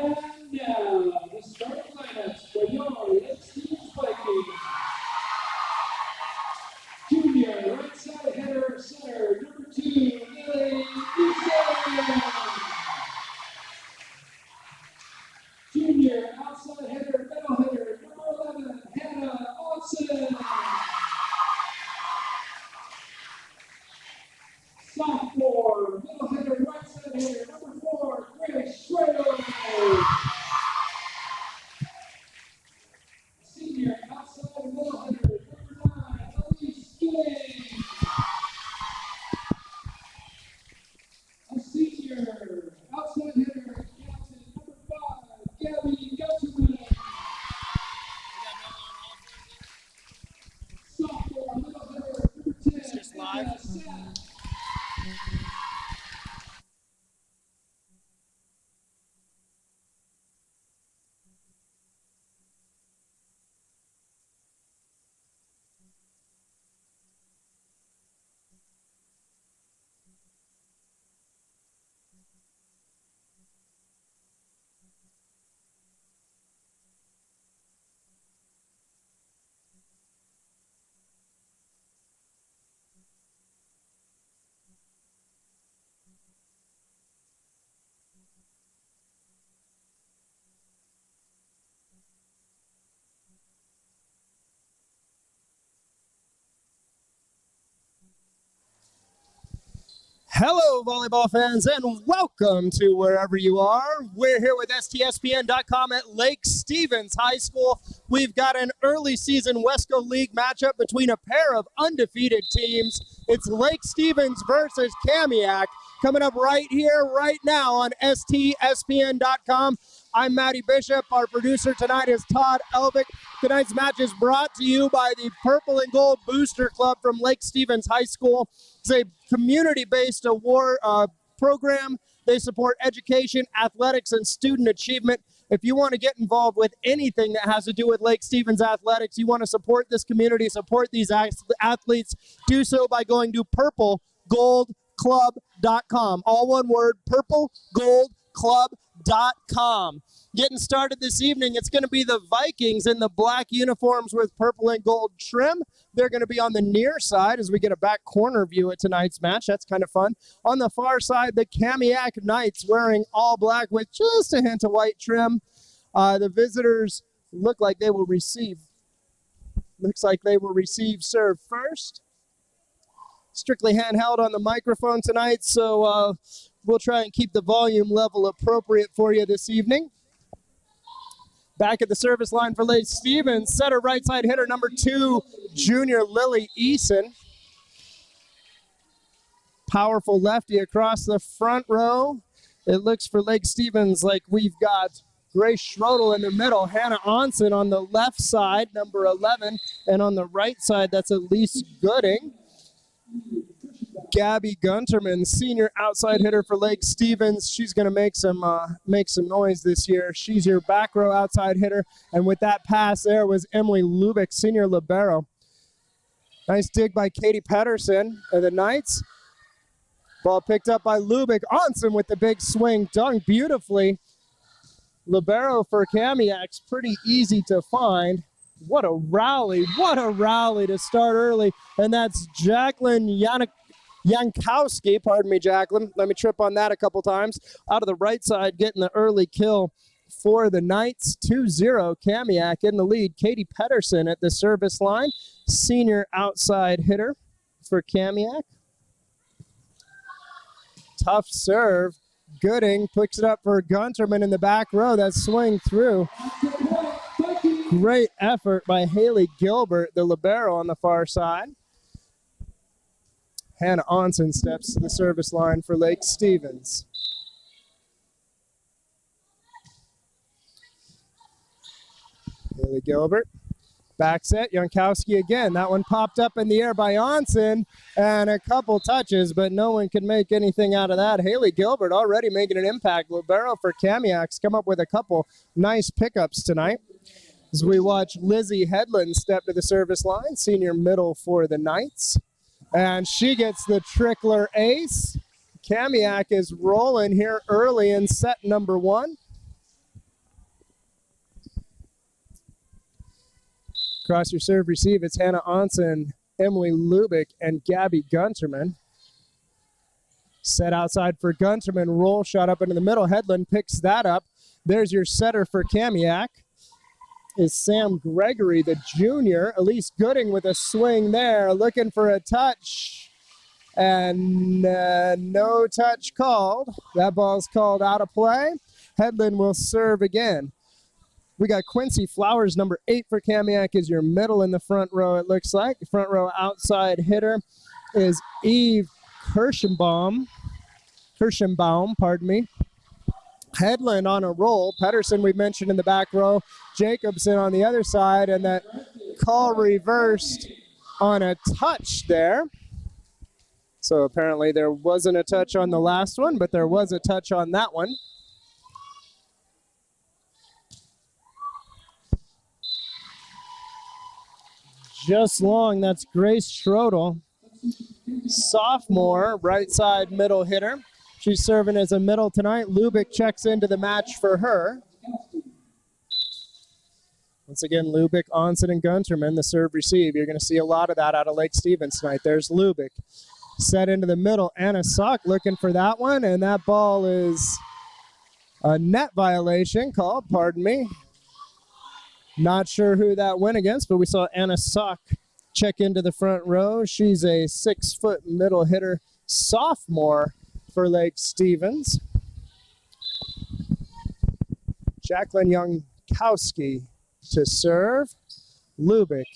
And now, the starting lineups for your Lake Stevens Vikings. Junior, right side hitter, center, number 2, Lily Easton. Junior, outside hitter, middle hitter, number 11, Hannah Olsen. Sophomore, middle hitter, right side hitter, number 4, Grace Schrader. Senior, outside middle hitter, number 9, Elise Gilling. A senior, outside hitter, captain, number 5, Gabby Gutterman. Sophomore, middle hitter, number 10, Anna Seth. Hello, volleyball fans, and welcome to wherever you are. We're here with STSPN.com at Lake Stevens High School. We've got an early season Wesco League matchup between a pair of undefeated teams. It's Lake Stevens versus Kamiak coming up right here, right now on STSPN.com. I'm Matty Bishop. Our producer tonight is Todd Elvick. Tonight's match is brought to you by the Purple and Gold Booster Club from Lake Stevens High School. It's a community-based award program. They support education, athletics, and student achievement. If you want to get involved with anything that has to do with Lake Stevens athletics, you want to support this community, support these athletes, do so by going to purplegoldclub.com. All one word, purplegoldclub.com. Getting started this evening, it's going to be the Vikings in the black uniforms with purple and gold trim. They're going to be on the near side as we get a back corner view at tonight's match. That's kind of fun. On the far side, the Kamiak Knights wearing all black with just a hint of white trim. The visitors look like they will receive serve first. Strictly handheld on the microphone tonight, so we'll try and keep the volume level appropriate for you this evening. Back at the service line for Lake Stevens, setter right side hitter number 2, junior Lily Eason. Powerful lefty across the front row. It looks for Lake Stevens like we've got Grace Schrodel in the middle, Hannah Onsen on the left side, number 11, and on the right side, that's Elise Gooding. Gabby Gunterman, senior outside hitter for Lake Stevens. She's going to make some noise this year. She's your back row outside hitter. And with that pass there was Emily Lubick, senior libero. Nice dig by Katie Pedersen of the Knights. Ball picked up by Lubick. Onsen with the big swing, dunked beautifully. Libero for Kamiak's pretty easy to find. What a rally to start early. And that's Jacqueline Jankowski, pardon me, Jacqueline. Let me trip on that a couple times. Out of the right side, getting the early kill for the Knights. 2-0, Kamiak in the lead. Katie Pedersen at the service line, senior outside hitter for Kamiak. Tough serve. Gooding picks it up for Gunterman in the back row. That swing through. Great effort by Haley Gilbert, the libero on the far side. Hannah Onsen steps to the service line for Lake Stevens. Haley Gilbert. Back set, Jankowski again. That one popped up in the air by Onsen, and a couple touches, but no one can make anything out of that. Haley Gilbert already making an impact. Libero for Kamiak's come up with a couple nice pickups tonight. As we watch Lizzie Headland step to the service line, senior middle for the Knights. And she gets the trickler ace. Kamiak is rolling here early in set number 1. across your serve receive. It's Hannah Onsen, Emily Lubick, and Gabby Gunterman. Set outside for Gunterman. Roll shot up into the middle. Headland picks that up. There's your setter for Kamiak. Is Sam Gregory, the junior. Elise Gooding with a swing there, looking for a touch. And no touch called. That ball's called out of play. Headland will serve again. We got Quincy Flowers, number 8 for Kamiak, is your middle in the front row, it looks like. Front row outside hitter is Eve Kirschenbaum, pardon me. Headland on a roll. Pedersen we mentioned in the back row. Jacobson on the other side, and that call reversed on a touch there. So apparently there wasn't a touch on the last one, but there was a touch on that one. Just long, that's Grace Schrodel. Sophomore, right side middle hitter. She's serving as a middle tonight. Lubick checks into the match for her. Once again, Lubick, Onsen, and Gunterman, the serve receive. You're going to see a lot of that out of Lake Stevens tonight. There's Lubick. Set into the middle. Anna Sock looking for that one, and that ball is a net violation called, pardon me. Not sure who that went against, but we saw Anna Sock check into the front row. She's a 6-foot middle hitter, sophomore for Lake Stevens. Jacqueline Youngkowski to serve. Lubick.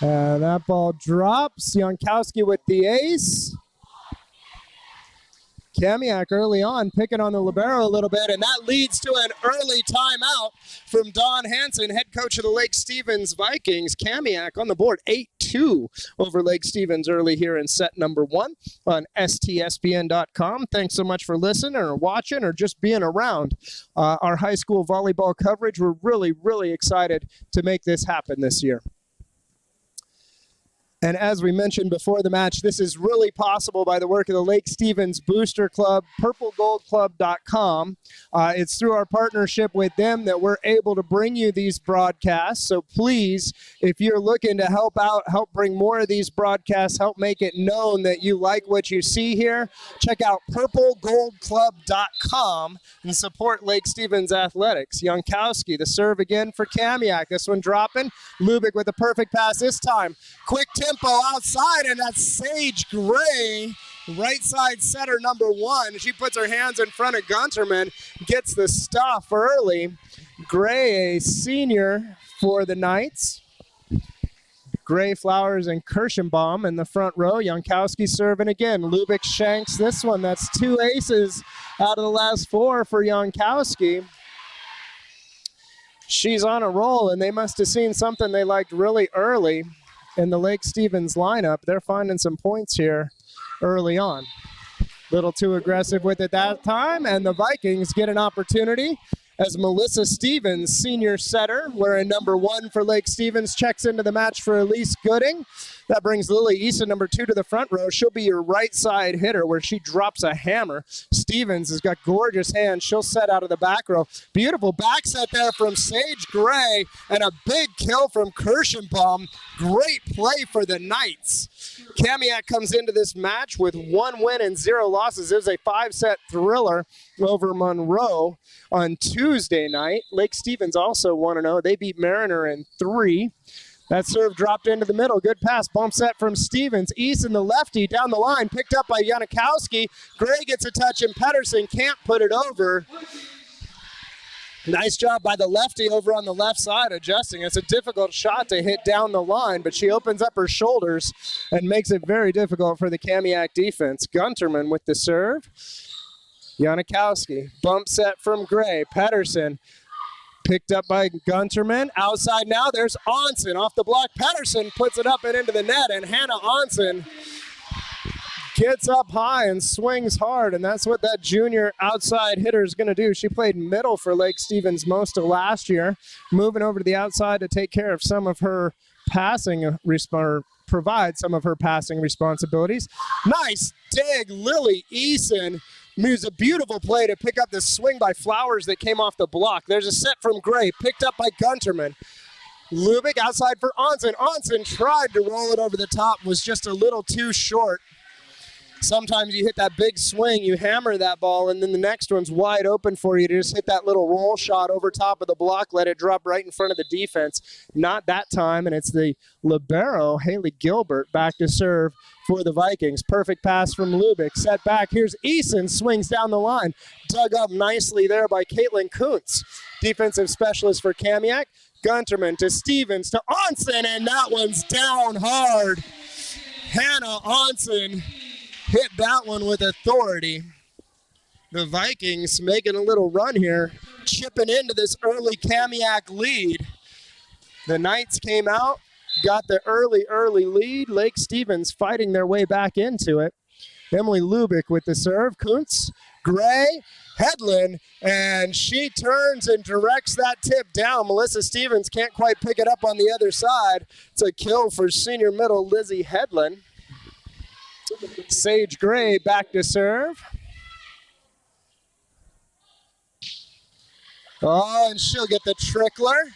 And that ball drops. Youngkowski with the ace. Kamiak early on picking on the libero a little bit, and that leads to an early timeout from Don Hansen, head coach of the Lake Stevens Vikings. Kamiak on the board, 8-2 over Lake Stevens early here in set number 1 on STSPN.com. Thanks so much for listening or watching or just being around our high school volleyball coverage. We're really, really excited to make this happen this year. And as we mentioned before the match, this is really possible by the work of the Lake Stevens Booster Club, purplegoldclub.com. It's through our partnership with them that we're able to bring you these broadcasts. So please, if you're looking to help out, help bring more of these broadcasts, help make it known that you like what you see here, check out purplegoldclub.com and support Lake Stevens Athletics. Youngkowski, the serve again for Kamiak. This one dropping. Lubick with a perfect pass this time. Quick tempo outside, and that's Sage Gray, right side setter number 1. She puts her hands in front of Gunterman, gets the stuff early. Gray, a senior for the Knights. Gray, Flowers, and Kirschenbaum in the front row. Youngkowski serving again. Lubick shanks this one. That's 2 aces out of the last 4 for Youngkowski. She's on a roll, and they must have seen something they liked really early in the Lake Stevens lineup. They're finding some points here early on. Little too aggressive with it that time, and the Vikings get an opportunity as Melissa Stevens, senior setter, wearing number 1 for Lake Stevens, checks into the match for Elise Gooding. That brings Lily Eason, number 2, to the front row. She'll be your right side hitter where she drops a hammer. Stevens has got gorgeous hands. She'll set out of the back row. Beautiful back set there from Sage Gray, and a big kill from Kirschenbaum. Great play for the Knights. Kamiak comes into this match with 1 win and 0 losses. It was a 5-set thriller over Monroe on Tuesday night. Lake Stevens also 1-0. They beat Mariner in 3. That serve dropped into the middle. Good pass. Bump set from Stevens. Easton, the lefty, down the line. Picked up by Youngkowski. Gray gets a touch, and Pedersen can't put it over. Nice job by the lefty over on the left side adjusting. It's a difficult shot to hit down the line, but she opens up her shoulders and makes it very difficult for the Kamiak defense. Gunterman with the serve. Youngkowski. Bump set from Gray. Pedersen picked up by Gunterman. Outside now, there's Onsen off the block. Pedersen puts it up and into the net, and Hannah Onsen gets up high and swings hard, and that's what that junior outside hitter is going to do. She played middle for Lake Stevens most of last year, moving over to the outside to take care of some of her passing, provide some of her passing responsibilities. Nice dig, Lily Eason. Moves a beautiful play to pick up the swing by Flowers that came off the block. There's a set from Gray, picked up by Gunterman. Lubick outside for Onsen. Onsen tried to roll it over the top, was just a little too short. Sometimes you hit that big swing, you hammer that ball, and then the next one's wide open for you to just hit that little roll shot over top of the block, let it drop right in front of the defense. Not that time, and it's the libero, Haley Gilbert, back to serve for the Vikings. Perfect pass from Lubick. Set back. Here's Eason, swings down the line. Dug up nicely there by Caitlin Kuntz. Defensive specialist for Kamiak. Gunterman to Stevens to Onsen, and that one's down hard. Hannah Onsen hit that one with authority. The Vikings making a little run here, chipping into this early Kamiak lead. The Knights came out, got the early lead. Lake Stevens fighting their way back into it. Emily Lubick with the serve. Kuntz, Gray, Hedlund, and she turns and directs that tip down. Melissa Stevens can't quite pick it up on the other side. It's a kill for senior middle Lizzie Hedlund. Sage Gray back to serve. Oh, and she'll get the trickler.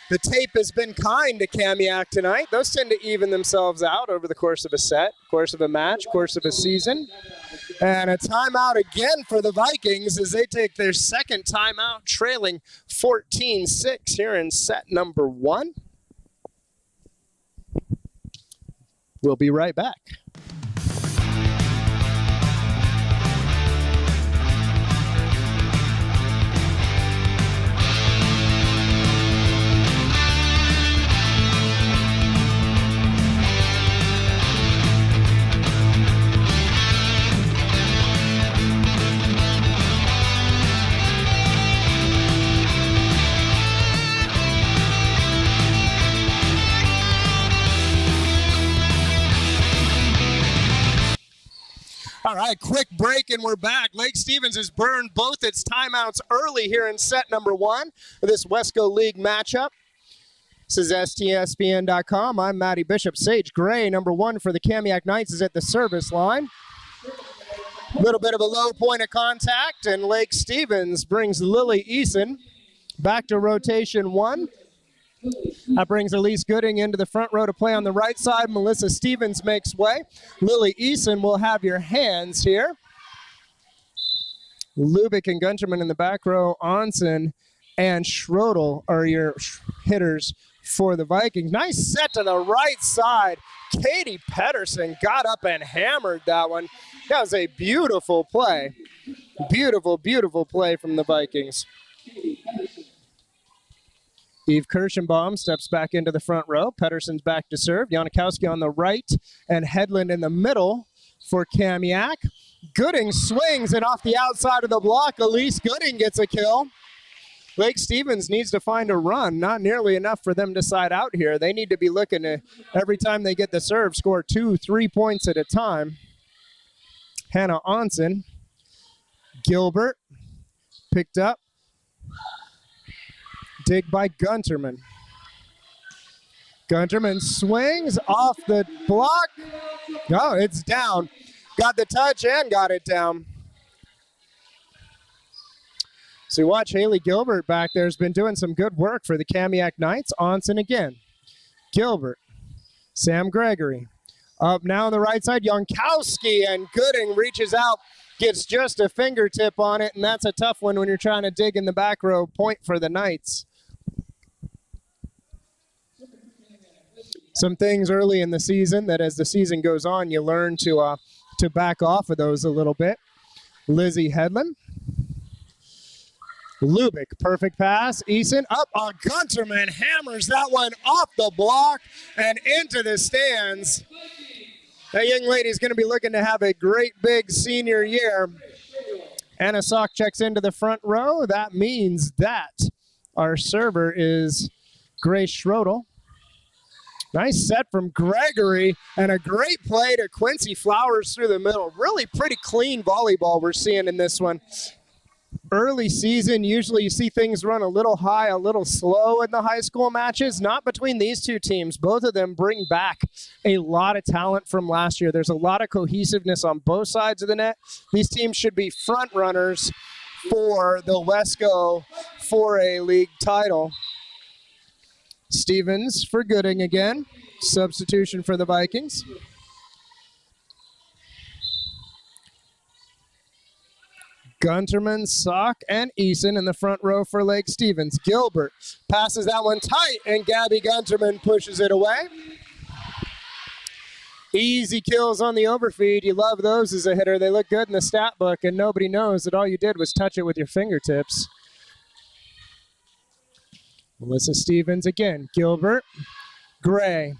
The tape has been kind to Kamiak tonight. Those tend to even themselves out over the course of a set, course of a match, course of a season. And a timeout again for the Vikings as they take their second timeout, trailing 14-6 here in set number 1. We'll be right back. All right, quick break and we're back. Lake Stevens has burned both its timeouts early here in set number 1 of this Wesco League matchup. This is STSPN.com. I'm Matty Bishop. Sage Gray, number 1 for the Kamiak Knights, is at the service line. A little bit of a low point of contact, and Lake Stevens brings Lily Eason back to rotation 1. That brings Elise Gooding into the front row to play on the right side. Melissa Stevens makes way. Lily Eason will have your hands here. Lubick and Gunterman in the back row. Onsen and Schrodel are your hitters for the Vikings. Nice set to the right side. Katie Pedersen got up and hammered that one. That was a beautiful play. Beautiful, beautiful play from the Vikings. Eve Kirschenbaum steps back into the front row. Pedersen's back to serve. Janikowski on the right and Hedlund in the middle for Kamiak. Gooding swings and off the outside of the block. Elise Gooding gets a kill. Lake Stevens needs to find a run. Not nearly enough for them to side out here. They need to be looking to, every time they get the serve, score 2-3 points at a time. Hannah Onsen. Gilbert picked up. Dig by Gunterman. Gunterman swings off the block. Oh, it's down. Got the touch and got it down. So you watch Haley Gilbert back there has been doing some good work for the Kamiak Knights. Onsen again. Gilbert. Sam Gregory. Up now on the right side, Jankowski, and Gooding reaches out, gets just a fingertip on it, and that's a tough one when you're trying to dig in the back row. Point for the Knights. Some things early in the season that as the season goes on, you learn to back off of those a little bit. Lizzie Hedlund. Lubick, perfect pass. Eason up on Gunterman, hammers that one off the block and into the stands. That young lady is going to be looking to have a great big senior year. Anna Sock checks into the front row. That means that our server is Grace Schrodel. Nice set from Gregory and a great play to Quincy Flowers through the middle. Really pretty clean volleyball we're seeing in this one. Early season, usually you see things run a little high, a little slow in the high school matches. Not between these two teams. Both of them bring back a lot of talent from last year. There's a lot of cohesiveness on both sides of the net. These teams should be front runners for the Wesco 4A League title. Stevens for Gooding again. Substitution for the Vikings. Gunterman, Sock, and Eason in the front row for Lake Stevens. Gilbert passes that one tight, and Gabby Gunterman pushes it away. Easy kills on the overfeed. You love those as a hitter. They look good in the stat book, and nobody knows that all you did was touch it with your fingertips. Melissa Stevens again. Gilbert, Gray.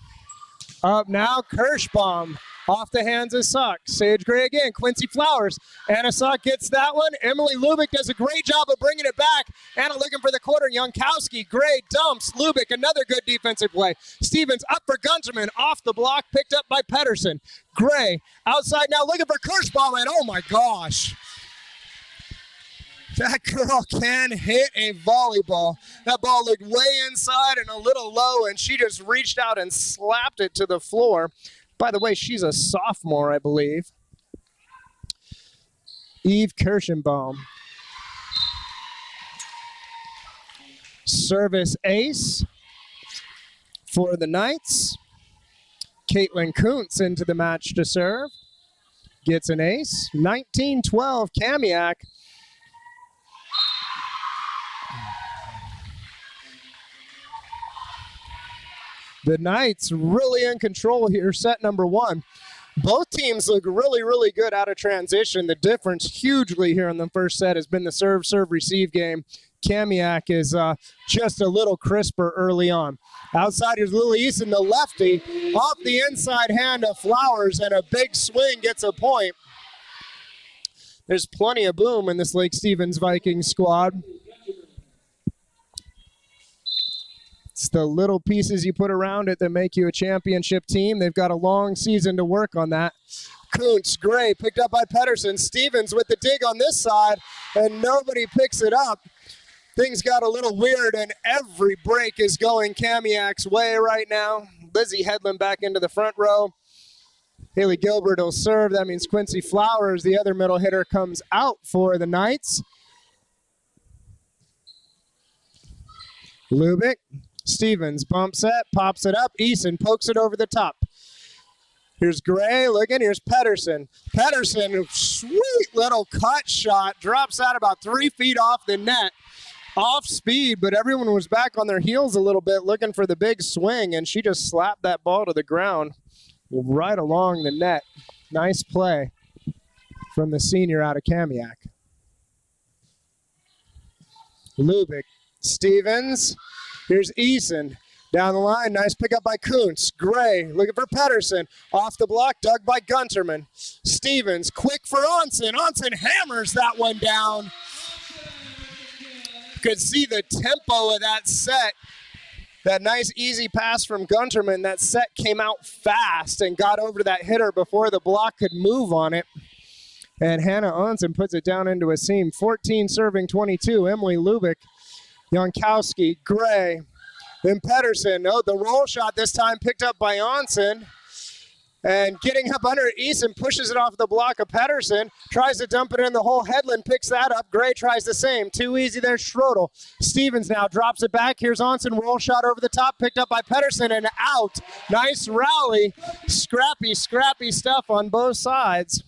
Up now, Kirschbaum. Off the hands of Sock. Sage Gray again. Quincy Flowers. Anna Sock gets that one. Emily Lubick does a great job of bringing it back. Anna looking for the corner. Youngkowski. Gray dumps. Lubick, another good defensive play. Stevens up for Gunterman. Off the block. Picked up by Pedersen. Gray outside now looking for Kirschbaum. And oh my gosh. That girl can hit a volleyball. That ball looked way inside and a little low, and she just reached out and slapped it to the floor. By the way, she's a sophomore, I believe. Eve Kirschenbaum. Service ace for the Knights. Caitlin Kuntz into the match to serve. Gets an ace. 19-12, Kamiak. The Knights really in control here, set number one. Both teams look really, really good out of transition. The difference hugely here in the first set has been the serve, receive game. Kamiak is just a little crisper early on. Outside is Lily Easton, the lefty, off the inside hand of Flowers, and a big swing gets a point. There's plenty of boom in this Lake Stevens Vikings squad. It's the little pieces you put around it that make you a championship team. They've got a long season to work on that. Kuntz, Gray, picked up by Pedersen. Stevens with the dig on this side, and nobody picks it up. Things got a little weird, and every break is going Kamiak's way right now. Lizzie Headland back into the front row. Haley Gilbert will serve. That means Quincy Flowers, the other middle hitter, comes out for the Knights. Lubick. Stevens bumps it, pops it up. Eason pokes it over the top. Here's Gray looking. Here's Pedersen. Pedersen, sweet little cut shot. Drops out about 3 feet off the net. Off speed, but everyone was back on their heels a little bit looking for the big swing, and she just slapped that ball to the ground right along the net. Nice play from the senior out of Kamiak. Lubick. Stevens. Here's Eason down the line. Nice pickup by Kuntz. Gray looking for Pedersen. Off the block, dug by Gunterman. Stevens quick for Onsen. Onsen hammers that one down. Could see the tempo of that set. That nice easy pass from Gunterman. That set came out fast and got over to that hitter before the block could move on it. And Hannah Onsen puts it down into a seam. 14 serving 22. Emily Lubick. Youngkowski, Gray, then Pedersen. Oh, the roll shot this time picked up by Onsen. And getting up under Eason, pushes it off the block of Pedersen. Tries to dump it in the hole. Headland picks that up. Gray tries the same. Too easy there, Schrodel. Stevens now drops it back. Here's Onsen. Roll shot over the top. Picked up by Pedersen and out. Nice rally. Scrappy stuff on both sides.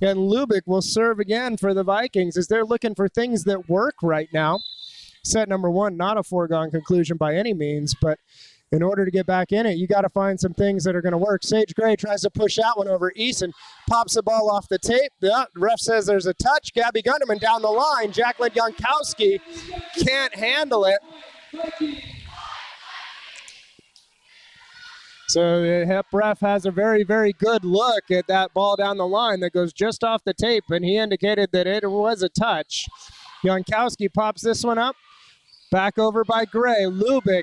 And Lubick will serve again for the Vikings as they're looking for things that work right now. Set number one, not a foregone conclusion by any means, but in order to get back in it, you got to find some things that are going to work. Sage Gray tries to push that one over Eason, pops the ball off the tape. The ref says there's a touch. Gabby Gunderman down the line. Jacqueline Youngkowski can't handle it. So the HEP ref has a very, very good look at that ball down the line that goes just off the tape, and he indicated that it was a touch. Youngkowski pops this one up. Back over by Gray. Lubick.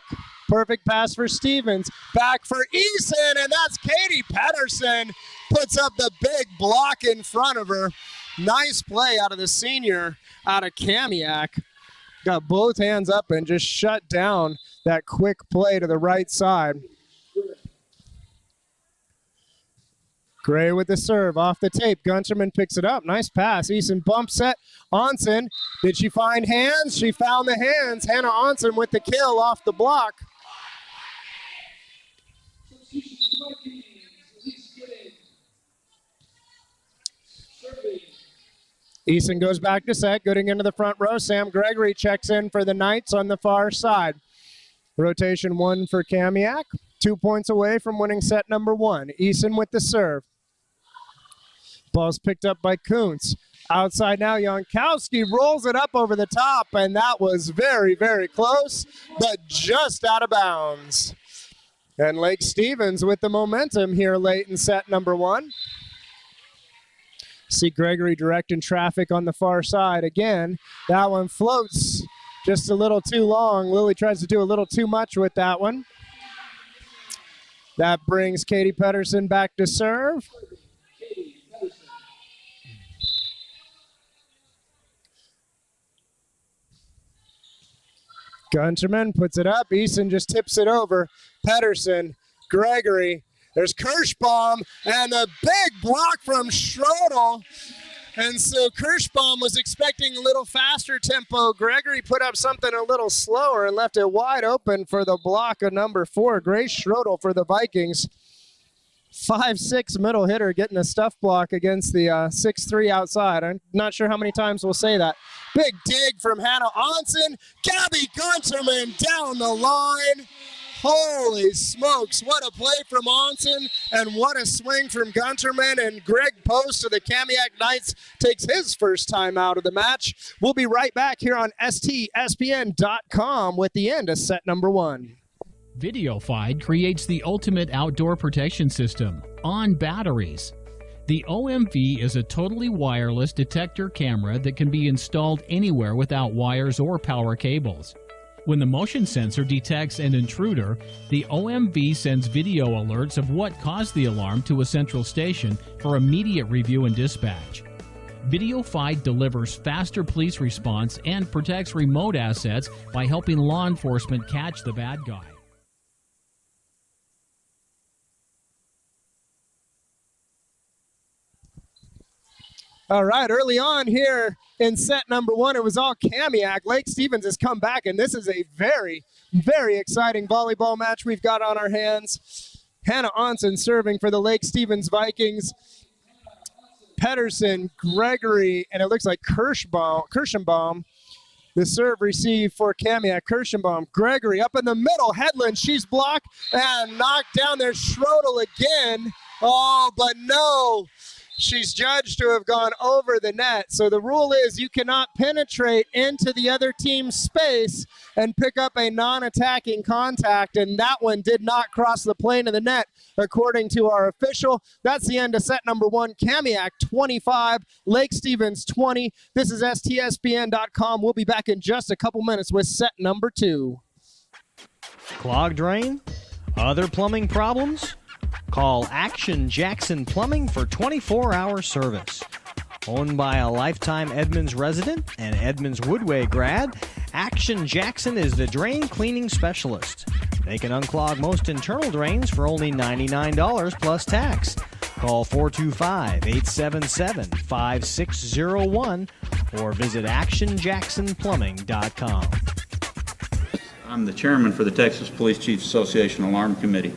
Perfect pass for Stevens. Back for Eason, and that's Katie Pedersen. Puts up the big block in front of her. Nice play out of the senior out of Kamiak. Got both hands up and just shut down that quick play to the right side. Gray with the serve off the tape. Gunterman picks it up. Nice pass. Eason bumps it. Onsen. Did she find hands? She found the hands. Hannah Onsen with the kill off the block. Vikings, Elise Gidding. Serving. Eason goes back to set, Gooding into the front row. Sam Gregory checks in for the Knights on the far side. Rotation 1 for Kamiak. 2 points away from winning set number 1. Eason with the serve. Ball's picked up by Kuntz. Outside now, Jankowski rolls it up over the top, and that was very, very close, but just out of bounds. And Lake Stevens with the momentum here late in set number 1. See Gregory directing traffic on the far side. Again, that one floats just a little too long. Lily tries to do a little too much with that one. That brings Katie Pedersen back to serve. Gunterman puts it up. Eason just tips it over. Pedersen, Gregory. There's Kirschbaum, and a big block from Schrodel. And so Kirschbaum was expecting a little faster tempo. Gregory put up something a little slower and left it wide open for the block of number 4, Grace Schrodel for the Vikings. 5'6" middle hitter getting a stuff block against the 6'3" outside. I'm not sure how many times we'll say that. Big dig from Hannah Onsen. Gabby Gunterman down the line. Holy smokes, what a play from Onsen, and what a swing from Gunterman, and Greg Post of the Kamiak Knights takes his first time out of the match. We'll be right back here on STSPN.com with the end of set number 1. VideoFide creates the ultimate outdoor protection system on batteries. The OMV is a totally wireless detector camera that can be installed anywhere without wires or power cables. When the motion sensor detects an intruder, the OMV sends video alerts of what caused the alarm to a central station for immediate review and dispatch. VideoFide delivers faster police response and protects remote assets by helping law enforcement catch the bad guy. All right, early on here in set number 1, it was all Kamiak. Lake Stevens has come back, and this is a very, very exciting volleyball match we've got on our hands. Hannah Onsen serving for the Lake Stevens Vikings. Pedersen, Gregory, and it looks like Kirschenbaum. The serve received for Kamiak. Kirschenbaum, Gregory up in the middle. Headland, she's blocked and knocked down there. Schrodel again. Oh, but no. She's judged to have gone over the net. So the rule is you cannot penetrate into the other team's space and pick up a non-attacking contact, and that one did not cross the plane of the net, according to our official. That's the end of set number 1. Kamiak 25, Lake Stevens 20. This is STSPN.com. We'll be back in just a couple minutes with set number 2. Clogged drain? Other plumbing problems? Call Action Jackson Plumbing for 24-hour service. Owned by a lifetime Edmonds resident and Edmonds Woodway grad, Action Jackson is the drain cleaning specialist. They can unclog most internal drains for only $99 plus tax. Call 425-877-5601 or visit actionjacksonplumbing.com. I'm the chairman for the Texas Police Chiefs Association Alarm Committee.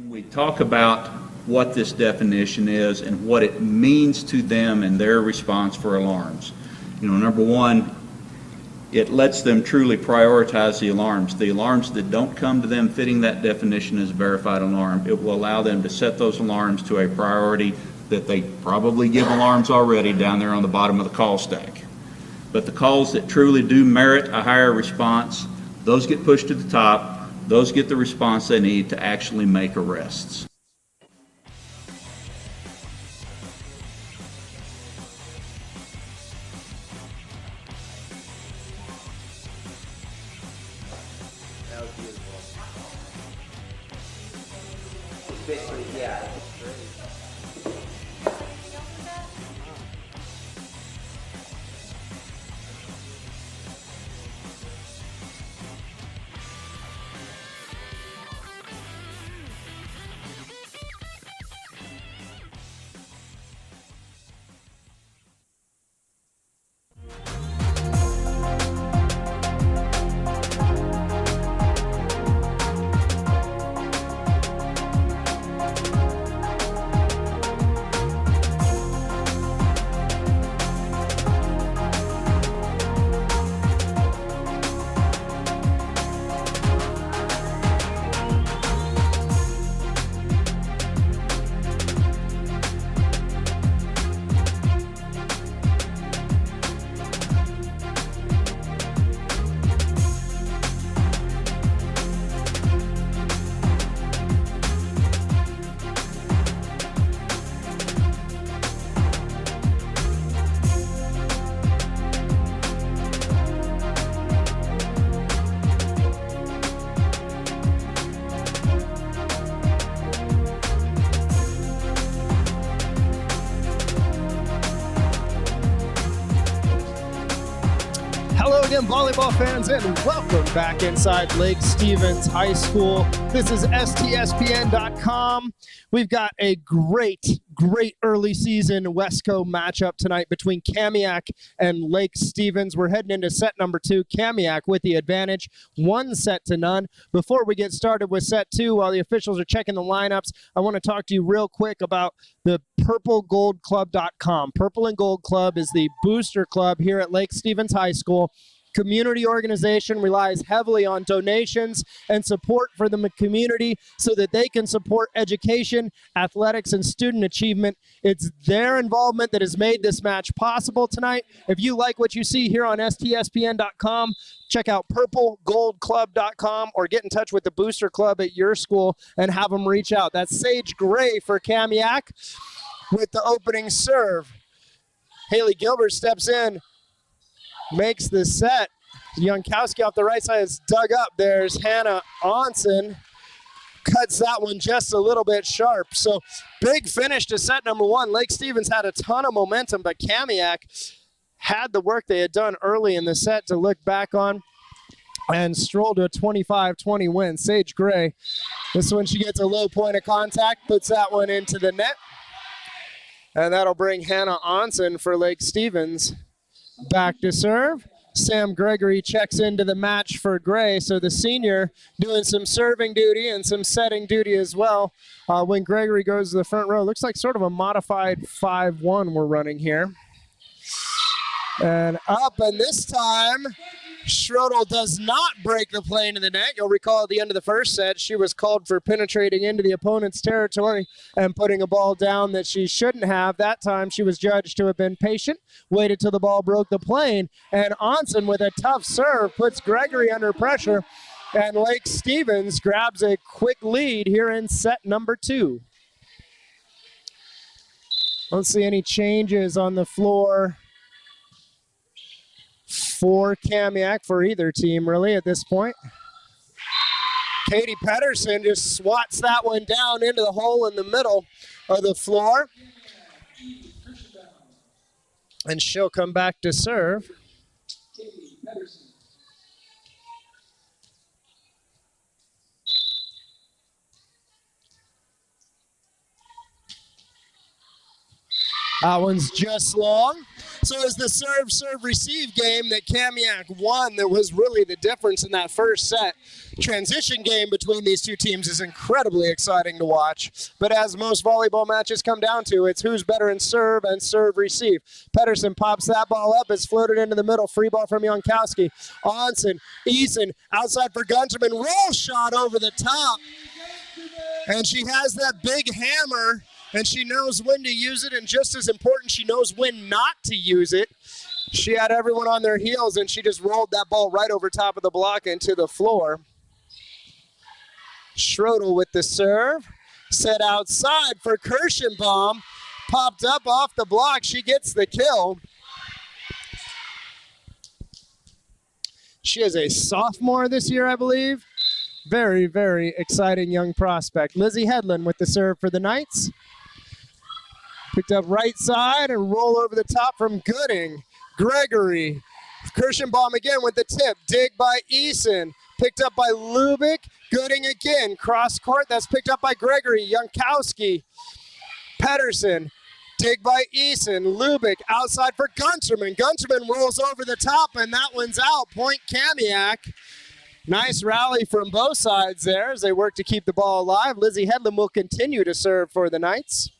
We talk about what this definition is and what it means to them and their response for alarms. Number one, it lets them truly prioritize the alarms. The alarms that don't come to them fitting that definition as a verified alarm, it will allow them to set those alarms to a priority that they probably give alarms already down there on the bottom of the call stack. But the calls that truly do merit a higher response, those get pushed to the top. Those get the response they need to actually make arrests. That was beautiful. Basically, yeah. volleyball fans, and welcome back inside Lake Stevens High School. This is STSPN.com. We've got a great early season Wesco matchup tonight between Kamiak and Lake Stevens. We're heading into set number 2. Kamiak with the advantage, 1-0. Before we get started with set 2, while the officials are checking the lineups, I want to talk to you real quick about the purplegoldclub.com. Purple and Gold Club is the booster club here at Lake Stevens High School. Community organization relies heavily on donations and support for the community so that they can support education, athletics, and student achievement. It's their involvement that has made this match possible tonight. If you like what you see here on STSPN.com, check out purplegoldclub.com or get in touch with the booster club at your school and have them reach out. That's Sage Gray for Kamiak with the opening serve. Haley Gilbert steps in, makes the set. Jankowski off the right side is dug up. There's Hannah Onsen. Cuts that one just a little bit sharp. So big finish to set number 1. Lake Stevens had a ton of momentum, but Kamiak had the work they had done early in the set to look back on and strolled to a 25-20 win. Sage Gray, this one she gets a low point of contact, puts that one into the net. And that'll bring Hannah Onsen for Lake Stevens back to serve. Sam Gregory checks into the match for Gray, so the senior doing some serving duty and some setting duty as well. When Gregory goes to the front row, looks like sort of a modified 5-1 we're running here. And up, and this time, Schrodel does not break the plane in the net. You'll recall at the end of the first set, she was called for penetrating into the opponent's territory and putting a ball down that she shouldn't have. That time, she was judged to have been patient, waited till the ball broke the plane, and Onsen with a tough serve puts Gregory under pressure, and Lake Stevens grabs a quick lead here in set number 2. Don't see any changes on the floor for Kamiak, for either team really at this point. Katie Pedersen just swats that one down into the hole in the middle of the floor. And she'll come back to serve. That one's just long. So it was the serve-receive game that Kamiak won that was really the difference in that first set. Transition game between these two teams is incredibly exciting to watch. But as most volleyball matches come down to, it's who's better in serve and serve-receive. Pedersen pops that ball up. It's floated into the middle. Free ball from Jankowski. Onsen, Eason, outside for Gunterman. Roll shot over the top. And she has that big hammer. And she knows when to use it, and just as important, she knows when not to use it. She had everyone on their heels, and she just rolled that ball right over top of the block into the floor. Schrodel with the serve. Set outside for Kirschenbaum. Popped up off the block. She gets the kill. She is a sophomore this year, I believe. Very, very exciting young prospect. Lizzie Headland with the serve for the Knights. Picked up right side and roll over the top from Gooding. Gregory. Kirschenbaum again with the tip. Dig by Eason. Picked up by Lubick. Gooding again. Cross court. That's picked up by Gregory. Jankowski. Pedersen. Dig by Eason. Lubick outside for Gunterman. Gunterman rolls over the top, and that one's out. Point Kamiak. Nice rally from both sides there as they work to keep the ball alive. Lizzie Headland will continue to serve for the Knights.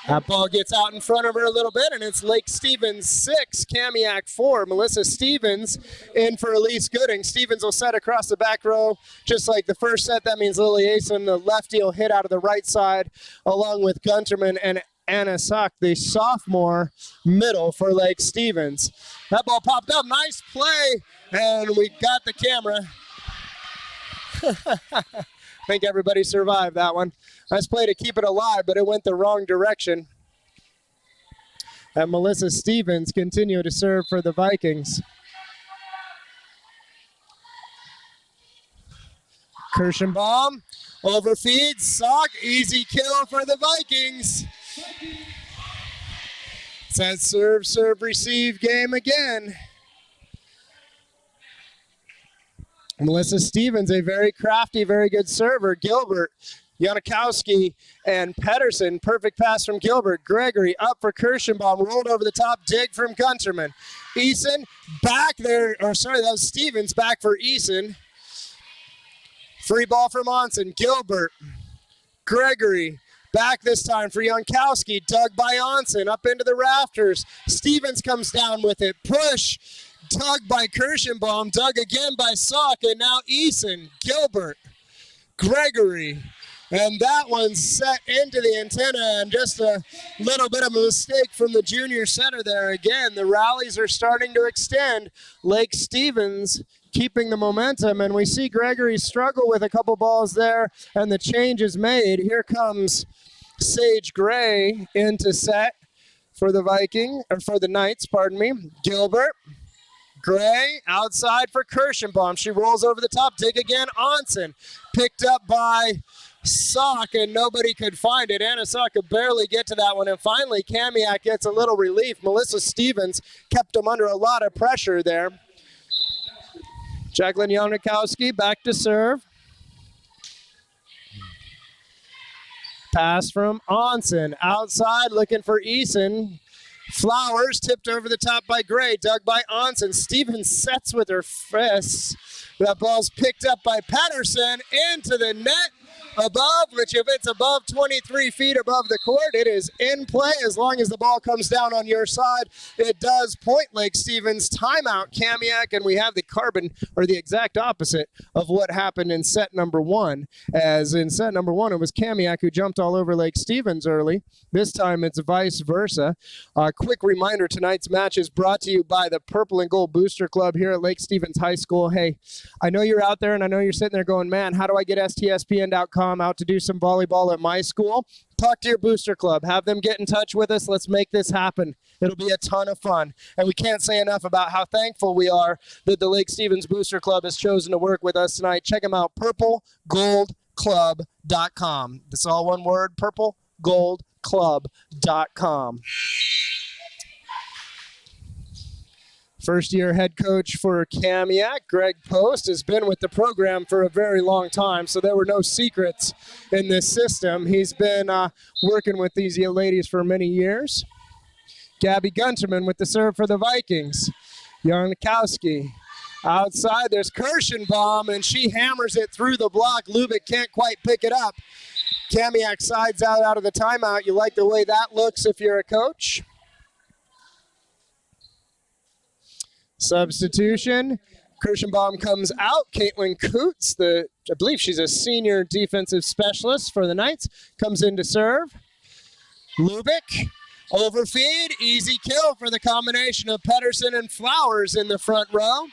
That ball gets out in front of her a little bit, and it's Lake Stevens 6, Kamiak 4. Melissa Stevens in for Elise Gooding. Stevens will set across the back row, just like the first set. That means Lily Asen, the lefty, will hit out of the right side, along with Gunterman and Anna Sock, the sophomore, middle for Lake Stevens. That ball popped up. Nice play, and we got the camera. I think everybody survived that one. Nice play to keep it alive, but it went the wrong direction. And Melissa Stevens continue to serve for the Vikings. Kirschenbaum overfeeds. Sock, easy kill for the Vikings. It's that serve, serve, receive game again. Melissa Stevens, a very crafty, very good server. Gilbert, Janikowski, and Pedersen. Perfect pass from Gilbert. Gregory up for Kirschenbaum. Rolled over the top. Dig from Gunterman. Eason back there. Or sorry, that was Stevens back for Eason. Free ball from Onsen. Gilbert. Gregory. Back this time for Jankowski. Dug by Onsen. Up into the rafters. Stevens comes down with it. Push. Dug by Kirschenbaum. Dug again by Salk. And now Eason. Gilbert. Gregory. And that one's set into the antenna, and just a little bit of a mistake from the junior setter there. Again, the rallies are starting to extend. Lake Stevens keeping the momentum, and we see Gregory struggle with a couple balls there, and the change is made. Here comes Sage Gray into set for the for the Knights, pardon me. Gilbert. Gray outside for Kirschenbaum. She rolls over the top. Dig again. Onsen picked up by Salk, and nobody could find it. Anna Salk could barely get to that one. And finally, Kamiak gets a little relief. Melissa Stevens kept him under a lot of pressure there. Jacqueline Janikowski back to serve. Pass from Onsen. Outside looking for Eason. Flowers tipped over the top by Gray, dug by Onsen. Stevens sets with her fists. That ball's picked up by Pedersen into the net above, which if it's above 23 feet above the court, it is in play as long as the ball comes down on your side. It does. Point Lake Stevens, timeout Kamiak, and we have the exact opposite of what happened in set number one. As in set number one, it was Kamiak who jumped all over Lake Stevens early. This time it's vice versa. Quick reminder, tonight's match is brought to you by the Purple and Gold Booster Club here at Lake Stevens High School. Hey, I know you're out there and I know you're sitting there going, man, how do I get STSPN.com out to do some volleyball at my school? Talk to your booster club. Have them get in touch with us. Let's make this happen. It'll be a ton of fun. And we can't say enough about how thankful we are that the Lake Stevens Booster Club has chosen to work with us tonight. Check them out, purplegoldclub.com. That's all one word, purplegoldclub.com. First-year head coach for Kamiak, Greg Post, has been with the program for a very long time, so there were no secrets in this system. He's been working with these ladies for many years. Gabby Gunterman with the serve for the Vikings. Janikowski. Outside, there's Kirschenbaum, and she hammers it through the block. Lubick can't quite pick it up. Kamiak sides out of the timeout. You like the way that looks if you're a coach. Substitution. Kirschenbaum comes out. Caitlin Coots, I believe she's a senior defensive specialist for the Knights, comes in to serve. Lubick, overfeed, easy kill for the combination of Pedersen and Flowers in the front row.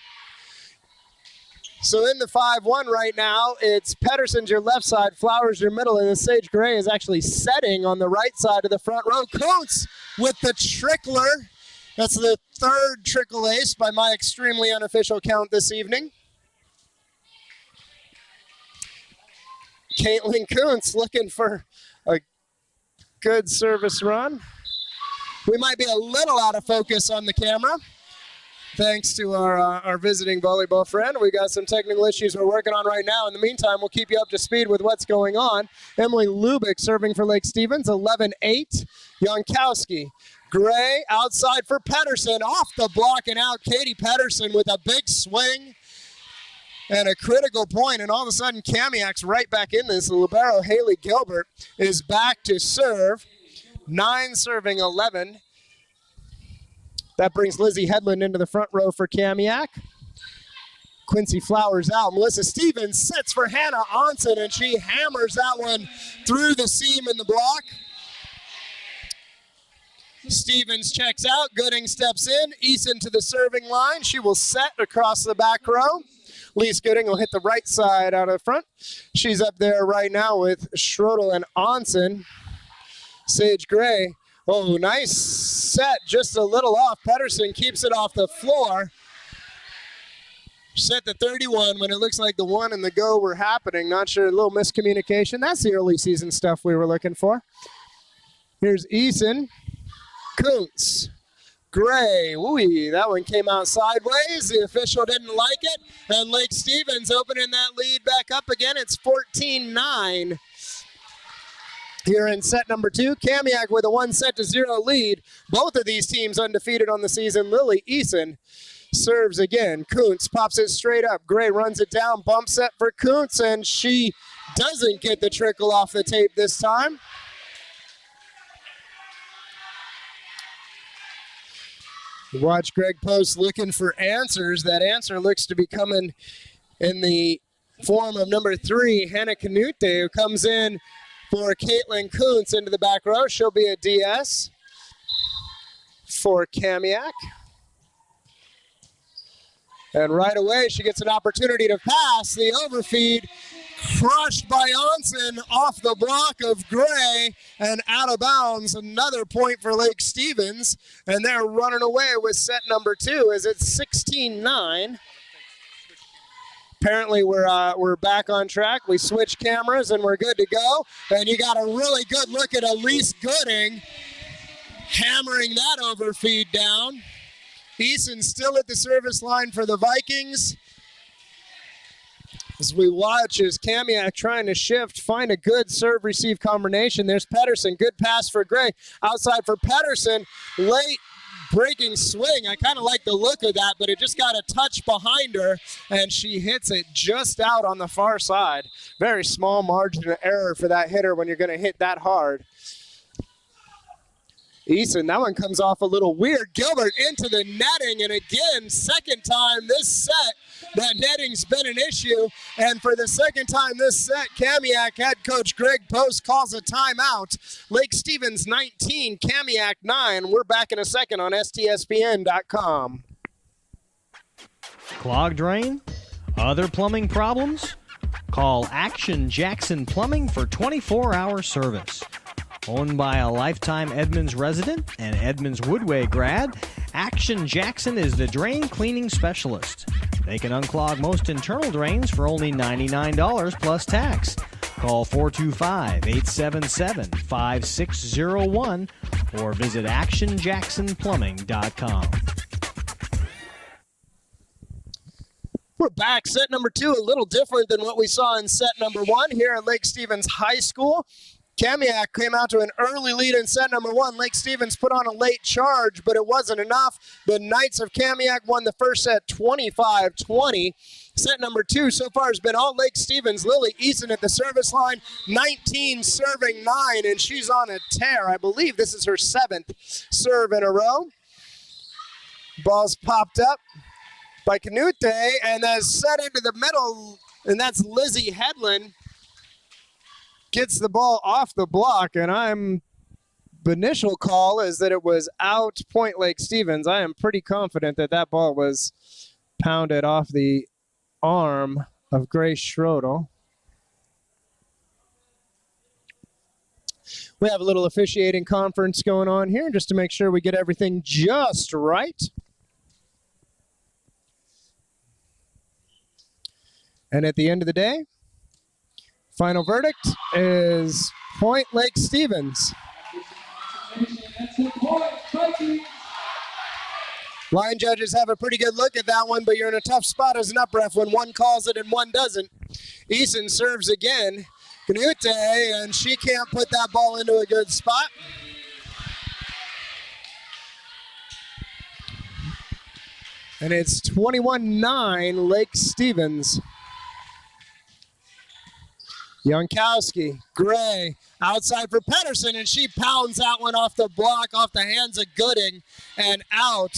So in the 5-1 right now, it's Pedersen's your left side, Flowers your middle, and then Sage Gray is actually setting on the right side of the front row. Coots with the trickler. That's the third trickle ace by my extremely unofficial count this evening. Caitlin Kuntz looking for a good service run. We might be a little out of focus on the camera, thanks to our visiting volleyball friend. We got some technical issues we're working on right now. In the meantime, we'll keep you up to speed with what's going on. Emily Lubick serving for Lake Stevens, 11-8. Jankowski. Gray outside for Pedersen, off the block and out. Katie Pedersen with a big swing and a critical point, and all of a sudden Kamiak's right back in this. The libero Haley Gilbert is back to serve. 9 serving 11. That brings Lizzie Headland into the front row for Kamiak. Quincy Flowers out. Melissa Stevens sets for Hannah Onsen, and she hammers that one through the seam in the block. Stevens checks out. Gooding steps in. Eason to the serving line. She will set across the back row. Lise Gooding will hit the right side out of front. She's up there right now with Schrodel and Onsen. Sage Gray. Oh, nice set. Just a little off. Pedersen keeps it off the floor. Set the 31 when it looks like the 1 and the go were happening. Not sure, a little miscommunication. That's the early season stuff we were looking for. Here's Eason. Kuntz. Gray, woo, that one came out sideways. The official didn't like it. And Lake Stevens opening that lead back up again. It's 14-9 here in set number 2. Kamiak with a 1-0 lead. Both of these teams undefeated on the season. Lily Eason serves again. Kuntz pops it straight up. Gray runs it down. Bump set for Kuntz, and she doesn't get the trickle off the tape this time. Watch Greg Post looking for answers. That answer looks to be coming in the form of number 3, Hannah Canute, who comes in for Caitlin Kuntz into the back row. She'll be a DS for Kamiak. And right away, she gets an opportunity to pass. The overfeed crushed by Onsen off the block of Gray and out of bounds. Another point for Lake Stevens, and they're running away with set number 2 as it's 16-9. Apparently we're back on track. We switched cameras and we're good to go. And you got a really good look at Elise Gooding hammering that overfeed down. Eason still at the service line for the Vikings. As we watch as Kamiak trying to shift, find a good serve-receive combination. There's Pedersen, good pass for Gray. Outside for Pedersen, late breaking swing. I kind of like the look of that, but it just got a touch behind her, and she hits it just out on the far side. Very small margin of error for that hitter when you're going to hit that hard. Eason, that one comes off a little weird. Gilbert into the netting, and again, second time this set, that netting's been an issue. And for the second time this set, Kamiak head coach Greg Post calls a timeout. Lake Stevens 19, Kamiak 9. We're back in a second on STSPN.com. Clogged drain? Other plumbing problems? Call Action Jackson Plumbing for 24-hour service. Owned by a lifetime Edmonds resident and Edmonds Woodway grad, Action Jackson is the drain cleaning specialist. They can unclog most internal drains for only $99 plus tax. Call 425-877-5601 or visit actionjacksonplumbing.com. We're back. Set number 2, a little different than what we saw in set number 1 here at Lake Stevens High School. Kamiak came out to an early lead in set number 1. Lake Stevens put on a late charge, but it wasn't enough. The Knights of Kamiak won the first set 25-20. Set number 2 so far has been all Lake Stevens. Lily Eason at the service line, 19 serving 9, and she's on a tear. I believe this is her 7th serve in a row. Ball's popped up by Canute, and that's set into the middle, and that's Lizzie Hedlund. Gets the ball off the block, and the initial call is that it was out Point Lake Stevens. I am pretty confident that that ball was pounded off the arm of Grace Schrodel. We have a little officiating conference going on here just to make sure we get everything just right. And at the end of the day, final verdict is Point Lake Stevens. That's a point, Vikings. Line judges have a pretty good look at that one, but you're in a tough spot as an up ref when one calls it and one doesn't. Eason serves again. Canute, and she can't put that ball into a good spot. And it's 21-9 Lake Stevens. Jankowski, Gray, outside for Pedersen, and she pounds that one off the block, off the hands of Gooding, and out.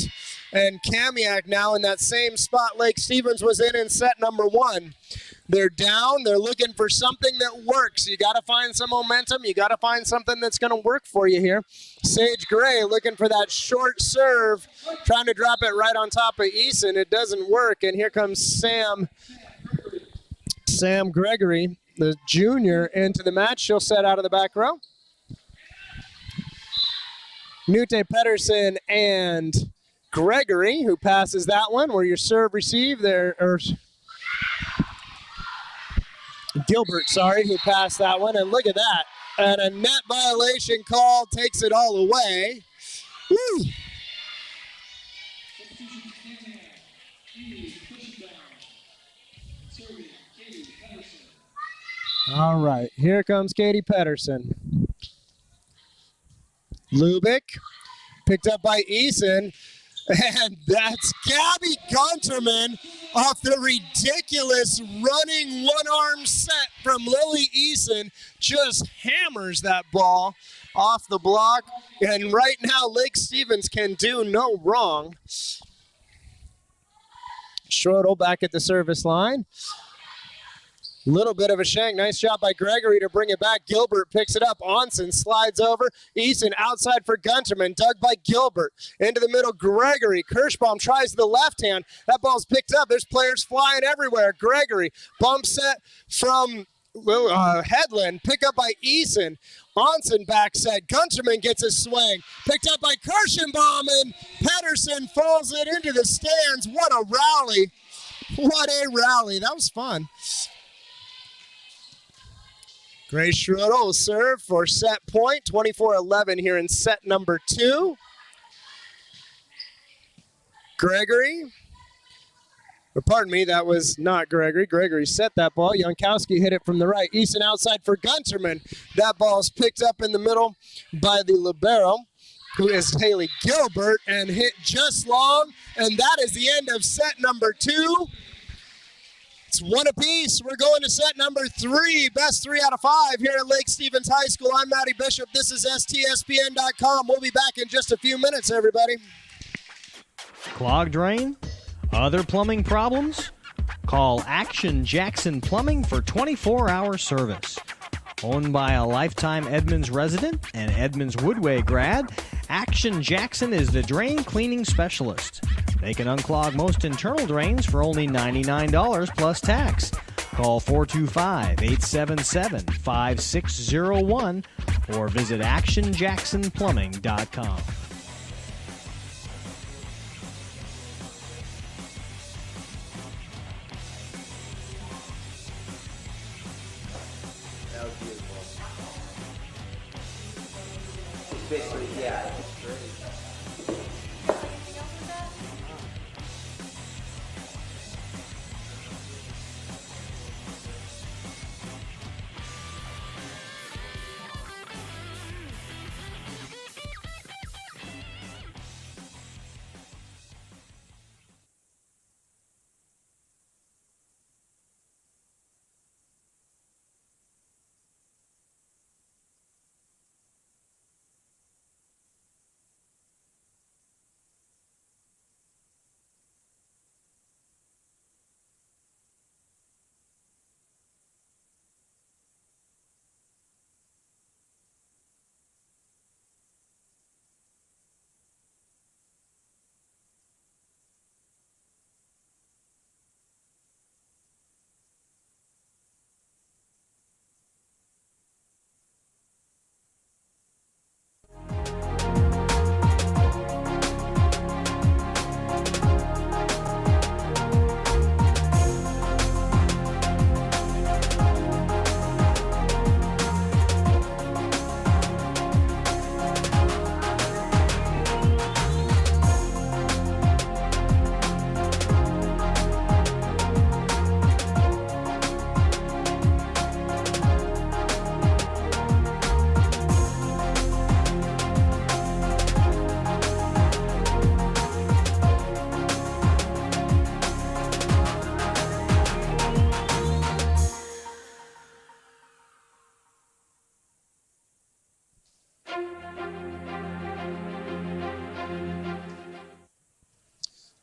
And Kamiak now in that same spot Lake Stevens was in set number 1. They're down. They're looking for something that works. You got to find some momentum. You got to find something that's going to work for you here. Sage Gray looking for that short serve, trying to drop it right on top of Eason. It doesn't work, and here comes Sam Gregory, the junior, into the match. She'll set out of the back row. Nute Pedersen and Gregory, who passes that one, where your serve receive there, or Gilbert, who passed that one, and look at that. And a net violation call takes it all away. Woo. All right, here comes Katie Pedersen. Lubick, picked up by Eason, and that's Gabby Gunterman off the ridiculous running one-arm set from Lily Eason. Just hammers that ball off the block, and right now Lake Stevens can do no wrong. Schroedel back at the service line. Little bit of a shank. Nice job by Gregory to bring it back. Gilbert picks it up. Onsen slides over. Eason outside for Gunterman. Dug by Gilbert. Into the middle, Gregory. Kirschbaum tries the left hand. That ball's picked up. There's players flying everywhere. Gregory. Bump set from Headland. Pick up by Eason. Onsen back set. Gunterman gets a swing. Picked up by Kirschenbaum, and Pedersen falls it into the stands. What a rally. What a rally. That was fun. Grace Schroedel will serve for set point, 24-11 here in set number 2. Gregory, or pardon me, that was not Gregory. Gregory set that ball. Jankowski hit it from the right. Eason outside for Gunterman. That ball is picked up in the middle by the libero, who is Haley Gilbert, and hit just long. And that is the end of set number 2. It's one apiece. We're going to set number 3, best 3 out of 5 here at Lake Stevens High School. I'm Matty Bishop. This is STSPN.com. We'll be back in just a few minutes, everybody. Clogged drain? Other plumbing problems? Call Action Jackson Plumbing for 24-hour service. Owned by a lifetime Edmonds resident and Edmonds Woodway grad, Action Jackson is the drain cleaning specialist. They can unclog most internal drains for only $99 plus tax. Call 425-877-5601 or visit actionjacksonplumbing.com. That was beautiful. It's basically, yeah, it's great.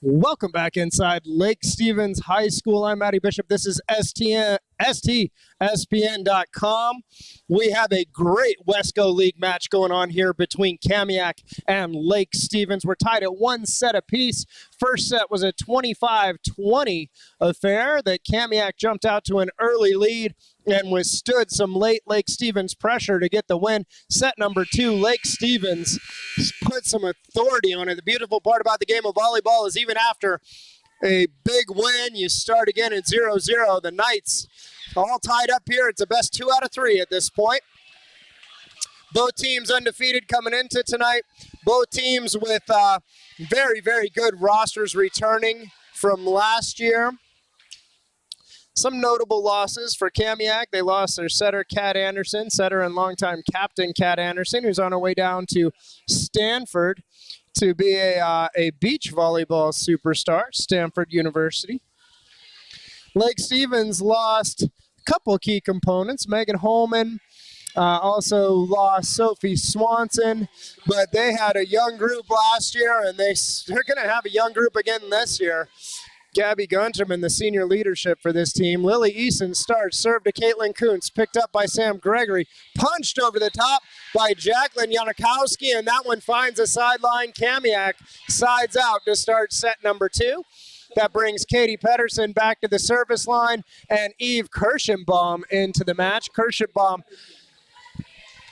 Welcome back inside Lake Stevens High School. I'm Matty Bishop. This is STSPN.com. We have a great Wesco League match going on here between Kamiak and Lake Stevens. We're tied at 1 set apiece. First set was a 25-20 affair that Kamiak jumped out to an early lead and withstood some late Lake Stevens pressure to get the win. Set number 2, Lake Stevens put some authority on it. The beautiful part about the game of volleyball is even after a big win, you start again at 0-0. The Knights all tied up here. It's the best 2 out of 3 at this point. Both teams undefeated coming into tonight. Both teams with very, very good rosters returning from last year. Some notable losses for Kamiak. They lost their setter, Kat Anderson, setter and longtime captain Kat Anderson, who's on her way down to Stanford to be a beach volleyball superstar, Stanford University. Lake Stevens lost a couple key components. Megan Holman also lost Sophie Swanson, but they had a young group last year, and they're going to have a young group again this year. Gabby Gunterman, the senior leadership for this team. Lily Eason starts, served to Caitlin Kuntz, picked up by Sam Gregory, punched over the top by Jacqueline Yanikowski, and that one finds a sideline. Kamiak sides out to start set number 2. That brings Katie Pedersen back to the service line and Eve Kirschenbaum into the match. Kirschenbaum,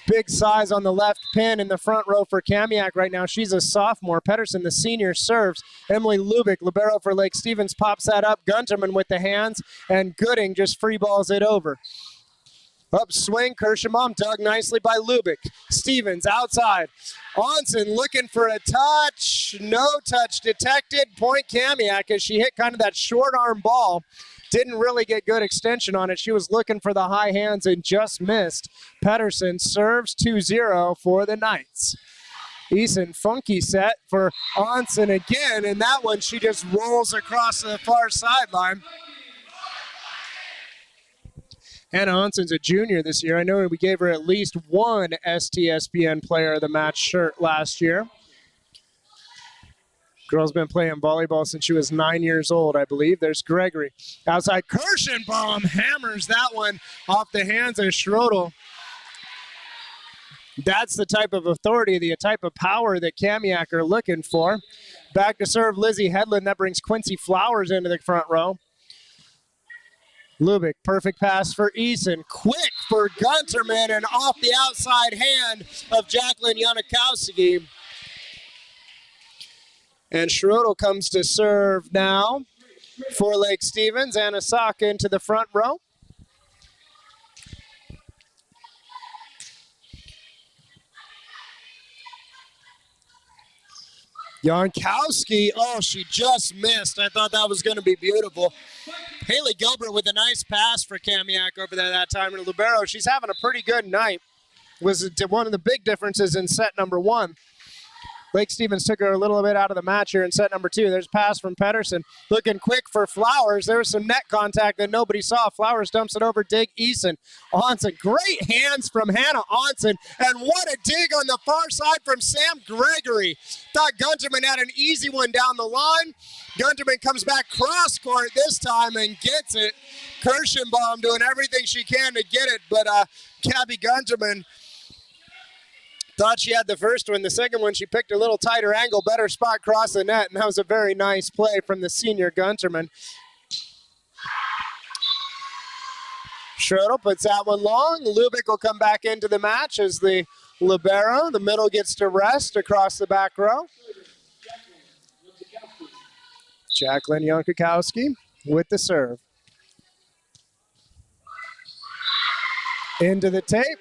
big size on the left pin in the front row for Kamiak right now. She's a sophomore. Pedersen, the senior, serves. Emily Lubick, libero for Lake Stevens, pops that up. Gunterman with the hands, and Gooding just free balls it over. Upswing, Kirschenbaum dug nicely by Lubick. Stevens outside. Onsen looking for a touch. No touch detected. Point Kamiak as she hit kind of that short arm ball. Didn't really get good extension on it. She was looking for the high hands and just missed. Pedersen serves 2-0 for the Knights. Eason, funky set for Onsen again, and that one she just rolls across the far sideline. Hannah Onsen's a junior this year. I know we gave her at least one STSPN Player of the Match shirt last year. Girl's been playing volleyball since she was 9 years old, I believe. There's Gregory. Outside, Kirschenbaum hammers that one off the hands of Schrodel. That's the type of authority, the type of power that Kamiak are looking for. Back to serve Lizzie Hedlund. That brings Quincy Flowers into the front row. Lubick, perfect pass for Eason. Quick for Gunterman and off the outside hand of Jacqueline Yanikowski. And Schrodel comes to serve now for Lake Stevens. Anasaka into the front row. Yankowski, oh, she just missed. I thought that was going to be beautiful. Haley Gilbert with a nice pass for Kamiak over there that time in libero. She's having a pretty good night. Was one of the big differences in set number 1. Lake Stevens took her a little bit out of the match here in set number 2. There's a pass from Pedersen. Looking quick for Flowers. There was some net contact that nobody saw. Flowers dumps it over dig Eason. Onsen, great hands from Hannah Onsen. And what a dig on the far side from Sam Gregory. Thought Gunterman had an easy one down the line. Gunterman comes back cross court this time and gets it. Kirschenbaum doing everything she can to get it, but Gabby Gunterman thought she had the first one. The second one, she picked a little tighter angle, better spot across the net, and that was a very nice play from the senior Gunterman. Schrodel puts that one long. Lubick will come back into the match as the libero. The middle gets to rest across the back row. Jacqueline Yankowski with the serve. Into the tape.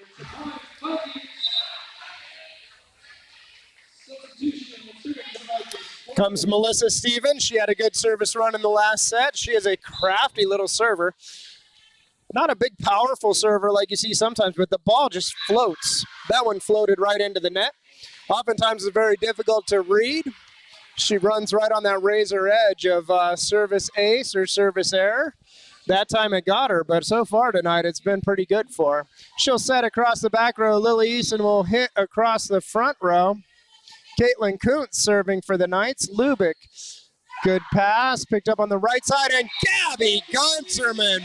Comes Melissa Stevens. She had a good service run in the last set. She is a crafty little server. Not a big, powerful server like you see sometimes, but the ball just floats. That one floated right into the net. Oftentimes it's very difficult to read. She runs right on that razor edge of service ace or service error. That time it got her, but so far tonight it's been pretty good for her. She'll set across the back row. Lily Eason will hit across the front row. Caitlin Kuntz serving for the Knights. Lubick, good pass, picked up on the right side, and Gabby Gunterman.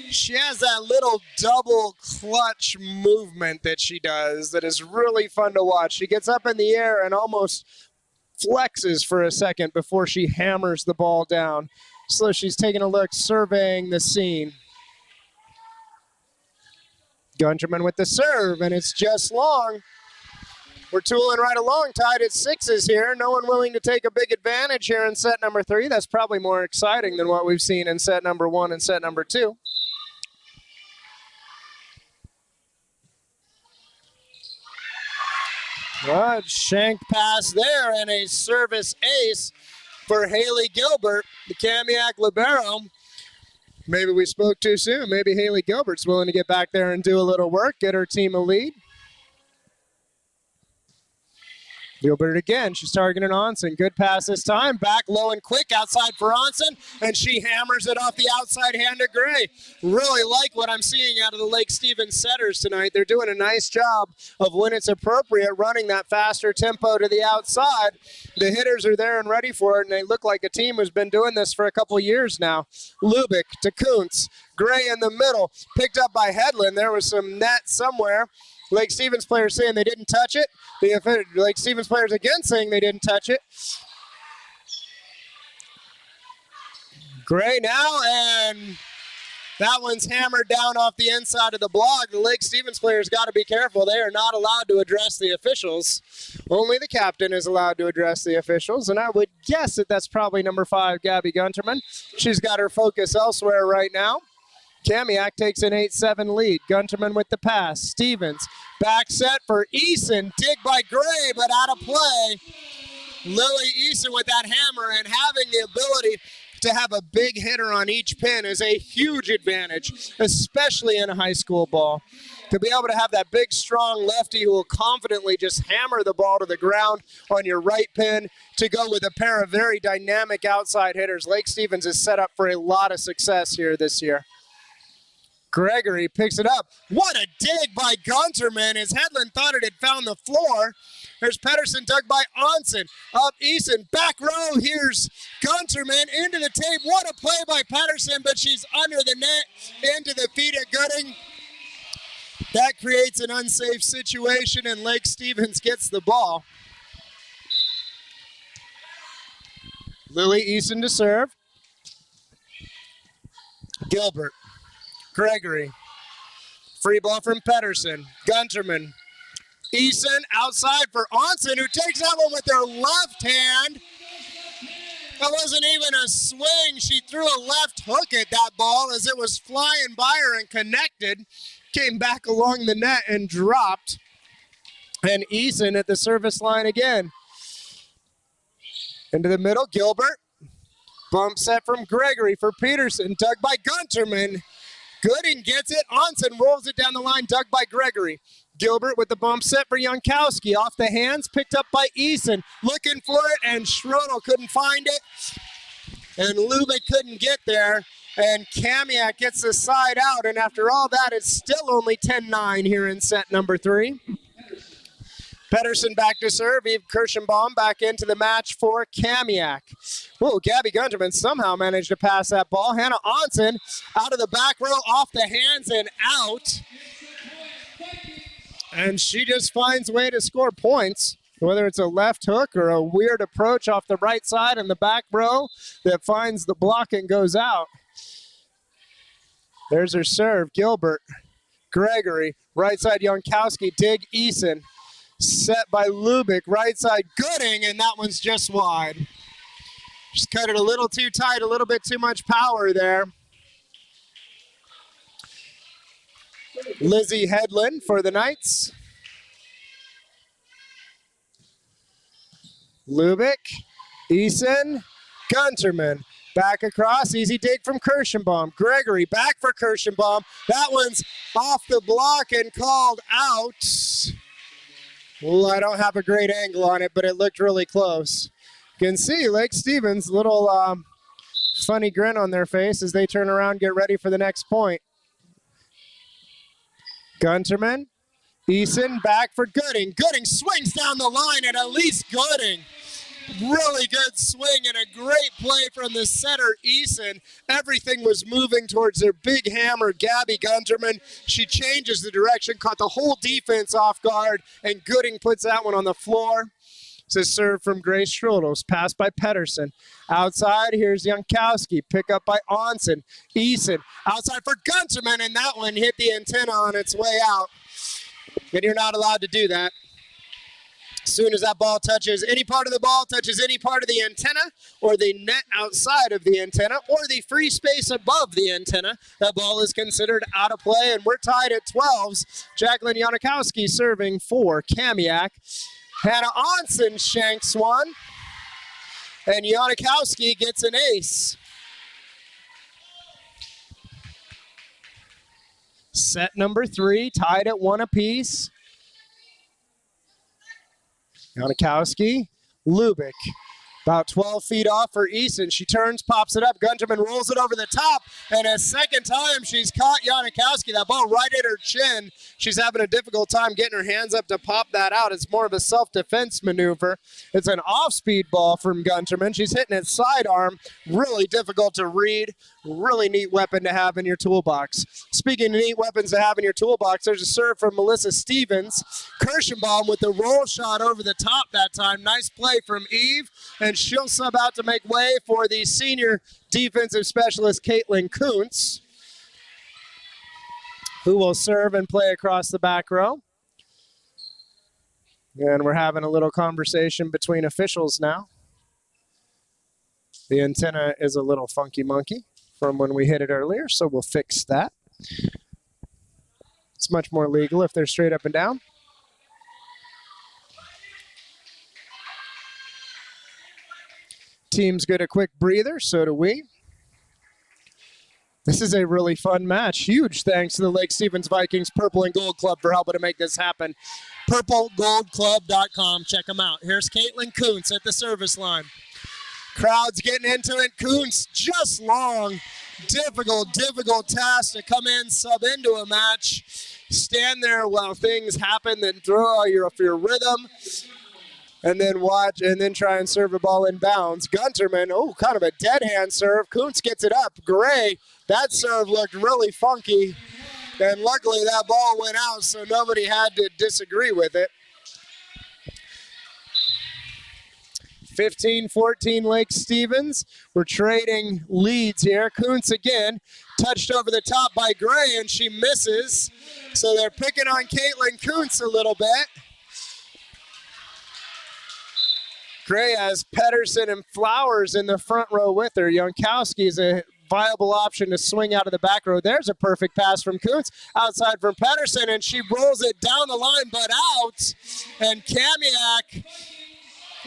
She has that little double clutch movement that she does that is really fun to watch. She gets up in the air and almost flexes for a second before she hammers the ball down. So she's taking a look, surveying the scene. Gunterman with the serve, and it's just long. We're tooling right along, tied at 6s here. No one willing to take a big advantage here in set number 3. That's probably more exciting than what we've seen in set number 1 and set number 2. Good shank pass there and a service ace for Haley Gilbert, the Kamiak libero. Maybe we spoke too soon. Maybe Haley Gilbert's willing to get back there and do a little work, get her team a lead. Gilbert again, she's targeting Onsen. Good pass this time. Back low and quick outside for Onsen, and she hammers it off the outside hand of Gray. Really like what I'm seeing out of the Lake Stevens setters tonight. They're doing a nice job of, when it's appropriate, running that faster tempo to the outside. The hitters are there and ready for it, and they look like a team who's been doing this for a couple years now. Lubick to Kuntz. Gray in the middle, picked up by Hedlund. There was some net somewhere. Lake Stevens players saying they didn't touch it. The Lake Stevens players again saying they didn't touch it. Gray now, and that one's hammered down off the inside of the block. The Lake Stevens players got to be careful. They are not allowed to address the officials. Only the captain is allowed to address the officials, and I would guess that that's probably number 5, Gabby Gunterman. She's got her focus elsewhere right now. Kamiak takes an 8-7 lead. Gunterman with the pass. Stevens, back set for Eason. Dig by Gray, but out of play. Lily Eason with that hammer, and having the ability to have a big hitter on each pin is a huge advantage, especially in a high school ball. To be able to have that big, strong lefty who will confidently just hammer the ball to the ground on your right pin, to go with a pair of very dynamic outside hitters. Lake Stevens is set up for a lot of success here this year. Gregory picks it up. What a dig by Gunterman, as Hedlund thought it had found the floor. There's Pedersen dug by Onsen. Up Eason, back row, here's Gunterman into the tape. What a play by Pedersen, but she's under the net, into the feet of Gooding. That creates an unsafe situation, and Lake Stevens gets the ball. Lily Eason to serve. Gilbert. Gregory, free ball from Pedersen. Gunterman, Eason outside for Onsen, who takes that one with her left hand. That wasn't even a swing. She threw a left hook at that ball as it was flying by her and connected. Came back along the net and dropped. And Eason at the service line again. Into the middle, Gilbert. Bump set from Gregory for Peterson, dug by Gunterman. Gooding gets it. Onsen rolls it down the line, dug by Gregory. Gilbert with the bump set for Jankowski. Off the hands, picked up by Eason. Looking for it, and Schrodel couldn't find it. And Lubick couldn't get there. And Kamiak gets the side out. And after all that, it's still only 10-9 here in set number 3. Pedersen back to serve. Eve Kirschenbaum back into the match for Kamiak. Whoa, Gabby Gunterman somehow managed to pass that ball. Hannah Onsen out of the back row, off the hands and out. And she just finds a way to score points, whether it's a left hook or a weird approach off the right side in the back row that finds the block and goes out. There's her serve. Gilbert, Gregory, right side Jankowski, dig Eason. Set by Lubick, right side Gooding, and that one's just wide. Just cut it a little too tight, a little bit too much power there. Lizzie Hedlund for the Knights. Lubick, Eason, Gunterman. Back across, easy dig from Kirschenbaum. Gregory back for Kirschenbaum. That one's off the block and called out. Well, I don't have a great angle on it, but it looked really close. You can see Lake Stevens' little funny grin on their face as they turn around, get ready for the next point. Gunterman, Eason back for Gooding. Gooding swings down the line, and Elise Gooding. Really good swing and a great play from the setter, Eason. Everything was moving towards their big hammer, Gabby Gunterman. She changes the direction, caught the whole defense off guard, and Gooding puts that one on the floor. It's a serve from Grace Schrodels, pass by Pedersen. Outside, here's Jankowski, pick up by Onsen. Eason, outside for Gunterman, and that one hit the antenna on its way out. And you're not allowed to do that. As soon as that ball touches any part of the ball, touches any part of the antenna, or the net outside of the antenna, or the free space above the antenna, that ball is considered out of play, and we're tied at 12s. Jacqueline Janikowski serving for Kamiak. Hannah Onsen shanks one. And Janikowski gets an ace. Set number 3, tied at 1 apiece. Janikowski, Lubick, about 12 feet off for Eason. She turns, pops it up. Gunterman rolls it over the top, and a second time she's caught Janikowski. That ball right at her chin. She's having a difficult time getting her hands up to pop that out. It's more of a self-defense maneuver. It's an off-speed ball from Gunterman. She's hitting it sidearm. Really difficult to read. Really neat weapon to have in your toolbox. Speaking of neat weapons to have in your toolbox, there's a serve from Melissa Stevens. Kirschenbaum with the roll shot over the top that time. Nice play from Eve, and she'll sub out to make way for the senior defensive specialist, Caitlin Kuntz, who will serve and play across the back row. And we're having a little conversation between officials now. The antenna is a little funky monkey from when we hit it earlier, so we'll fix that. It's much more legal if they're straight up and down. Teams get a quick breather, so do we. This is a really fun match. Huge thanks to the Lake Stevens Vikings Purple and Gold Club for helping to make this happen. PurpleGoldClub.com. Check them out. Here's Caitlin Kuntz at the service line. Crowd's getting into it. Kuntz just long. Difficult task to come in, sub into a match. Stand there while things happen, then throw off your rhythm. And then watch, and then try and serve the ball in bounds. Gunterman, oh, kind of a dead hand serve. Kuntz gets it up. Gray, that serve looked really funky. And luckily that ball went out, so nobody had to disagree with it. 15-14 Lake Stevens. We're trading leads here. Kuntz again, touched over the top by Gray, and she misses. So they're picking on Caitlin Kuntz a little bit. Gray has Pedersen and Flowers in the front row with her. Jankowski is a viable option to swing out of the back row. There's a perfect pass from Kuntz, outside from Pedersen, and she rolls it down the line, but out. And Kamiak,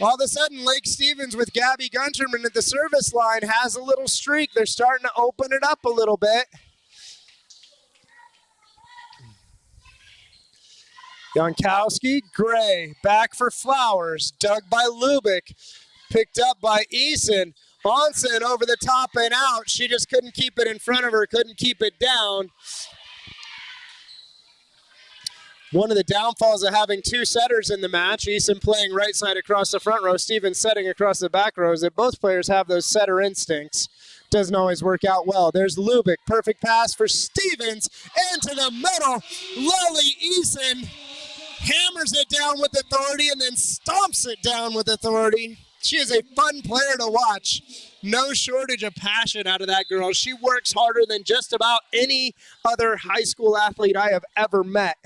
all of a sudden, Lake Stevens with Gabby Gunterman at the service line has a little streak. They're starting to open it up a little bit. Jankowski, Gray, back for Flowers, dug by Lubick, picked up by Eason. Onsen over the top and out. She just couldn't keep it in front of her, couldn't keep it down. One of the downfalls of having two setters in the match, Eason playing right side across the front row, Stevens setting across the back row, is that both players have those setter instincts. Doesn't always work out well. There's Lubick, perfect pass for Stevens, into the middle. Lily Eason hammers it down with authority and then stomps it down with authority. She is a fun player to watch. No shortage of passion out of that girl. She works harder than just about any other high school athlete I have ever met.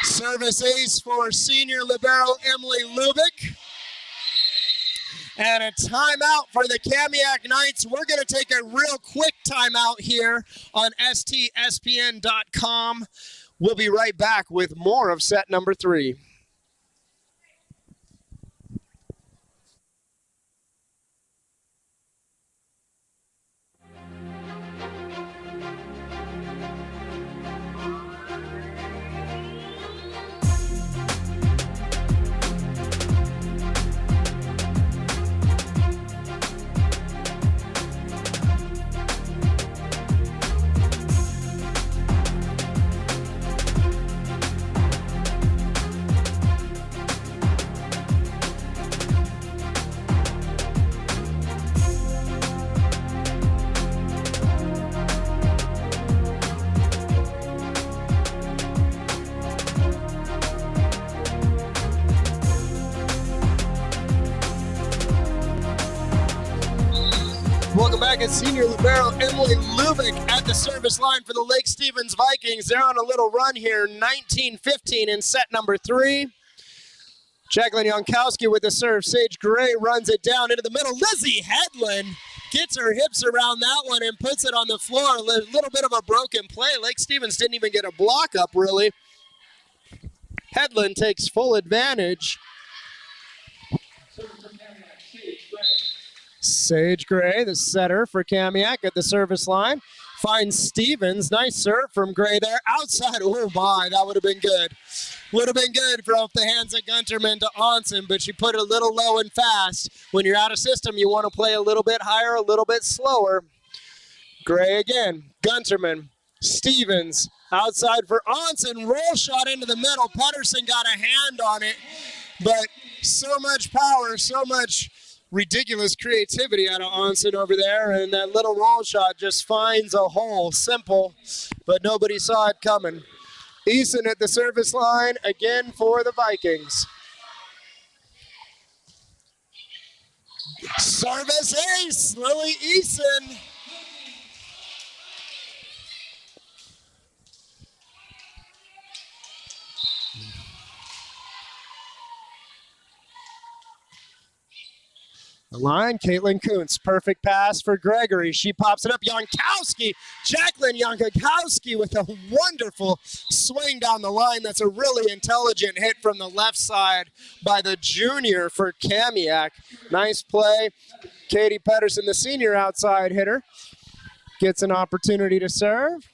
Service ace for senior libero Emily Lubick. And a timeout for the Kamiak Knights. We're going to take a real quick timeout here on STSPN.com. We'll be right back with more of set number 3. Welcome back. It's senior libero Emily Lubick at the service line for the Lake Stevens Vikings. They're on a little run here, 19-15 in set number 3. Jacqueline Jankowski with the serve. Sage Gray runs it down into the middle. Lizzie Hedlund gets her hips around that one and puts it on the floor. A little bit of a broken play. Lake Stevens didn't even get a block up, really. Headland takes full advantage. Sage Gray, the setter for Kamiak at the service line. Finds Stevens. Nice serve from Gray there. Outside. Oh, my. That would have been good. Would have been good for off the hands of Gunterman to Onsen, but she put it a little low and fast. When you're out of system, you want to play a little bit higher, a little bit slower. Gray again. Gunterman. Stevens. Outside for Onsen. Roll shot into the middle. Pedersen got a hand on it, but so much power, so much ridiculous creativity out of Onsen over there, and that little roll shot just finds a hole. Simple, but nobody saw it coming. Eason at the service line again for the Vikings. Service ace, Lily Eason. The line, Caitlin Kuntz, perfect pass for Gregory. She pops it up. Jankowski, Jacqueline Jankowski with a wonderful swing down the line. That's a really intelligent hit from the left side by the junior for Kamiak. Nice play. Katie Pedersen, the senior outside hitter, gets an opportunity to serve.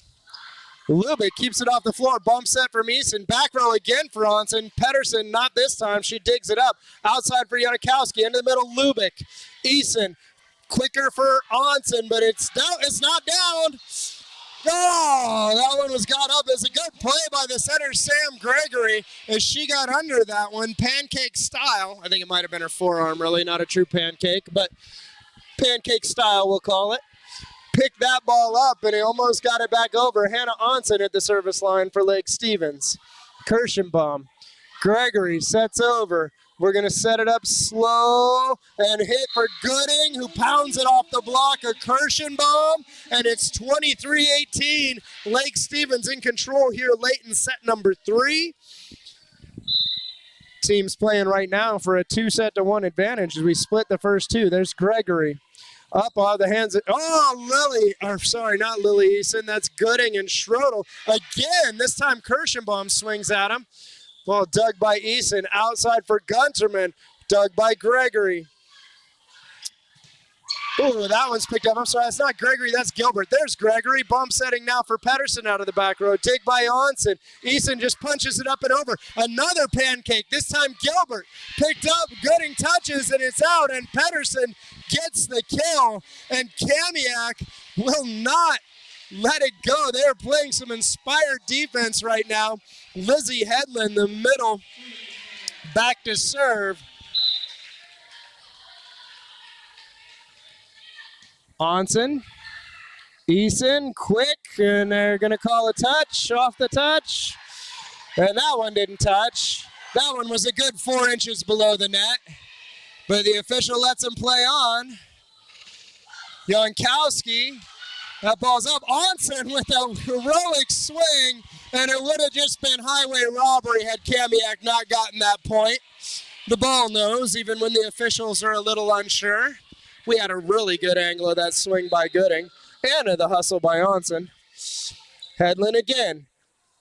Lubick keeps it off the floor. Bump set from Eason. Back row again for Onsen. Pedersen, not this time. She digs it up. Outside for Janikowski. Into the middle, Lubick. Eason. Quicker for Onsen, but it's not down. Oh, that one was got up. It's a good play by the center, Sam Gregory, as she got under that one. Pancake style. I think it might have been her forearm, really. Not a true pancake, but pancake style, we'll call it. Picked that ball up, and he almost got it back over. Hannah Onsen at the service line for Lake Stevens. Kirschenbaum. Gregory sets over. We're going to set it up slow and hit for Gooding, who pounds it off the block of Kirschenbaum, and it's 23-18. Lake Stevens in control here late in set number 3. Team's playing right now for a 2-set-to-1 advantage as we split the first 2. There's Gregory. Up on the hands of, not Lily Eason, that's Gooding and Schrodel. Again, this time Kirschenbaum swings at him. Ball dug by Eason, outside for Gunterman, dug by Gregory. Ooh, that one's picked up. I'm sorry, that's not Gregory, that's Gilbert. There's Gregory, bump setting now for Pedersen out of the back row. Dig by Onsen. Eason just punches it up and over. Another pancake, this time Gilbert. Picked up, Gooding touches, and it's out, and Pedersen gets the kill, and Kamiak will not let it go. They're playing some inspired defense right now. Lizzie Headland, the middle, back to serve. Onsen, Eason, quick, and they're going to call a touch, off the touch, and that one didn't touch. That one was a good 4 inches below the net, but the official lets him play on. Jankowski, that ball's up. Onsen with a heroic swing, and it would have just been highway robbery had Kamiak not gotten that point. The ball knows, even when the officials are a little unsure. We had a really good angle of that swing by Gooding, and of the hustle by Onsen. Headland again.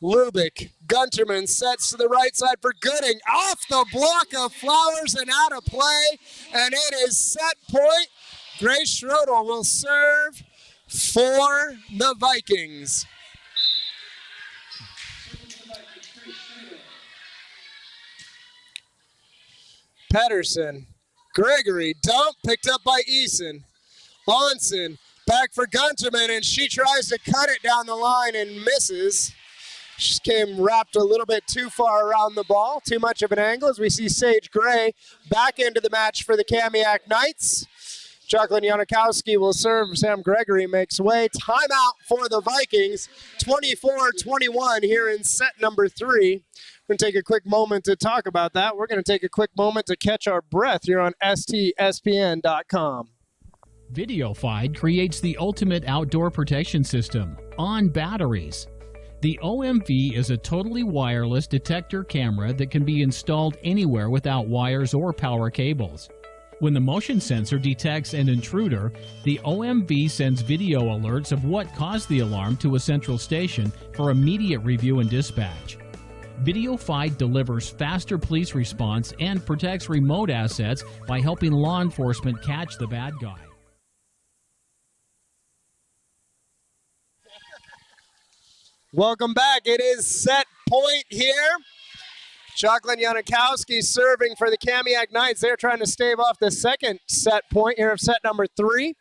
Lubick, Gunterman sets to the right side for Gooding. Off the block of Flowers and out of play, and it is set point. Grace Schrodel will serve for the Vikings. Pedersen. Gregory, dump, picked up by Eason. Onsen, back for Gunterman, and she tries to cut it down the line and misses. She came wrapped a little bit too far around the ball, too much of an angle, as we see Sage Gray back into the match for the Kamiak Knights. Jacqueline Janikowski will serve. Sam Gregory makes way. Timeout for the Vikings, 24-21 here in set number 3. We're going to take a quick moment to talk about that. We're going to take a quick moment to catch our breath here on STSPN.com. VideoFide creates the ultimate outdoor protection system on batteries. The OMV is a totally wireless detector camera that can be installed anywhere without wires or power cables. When the motion sensor detects an intruder, the OMV sends video alerts of what caused the alarm to a central station for immediate review and dispatch. VideoFight delivers faster police response and protects remote assets by helping law enforcement catch the bad guy. Welcome back. It is set point here. Jacqueline Janikowski serving for the Kamiak Knights. They're trying to stave off the second set point here of set number 3.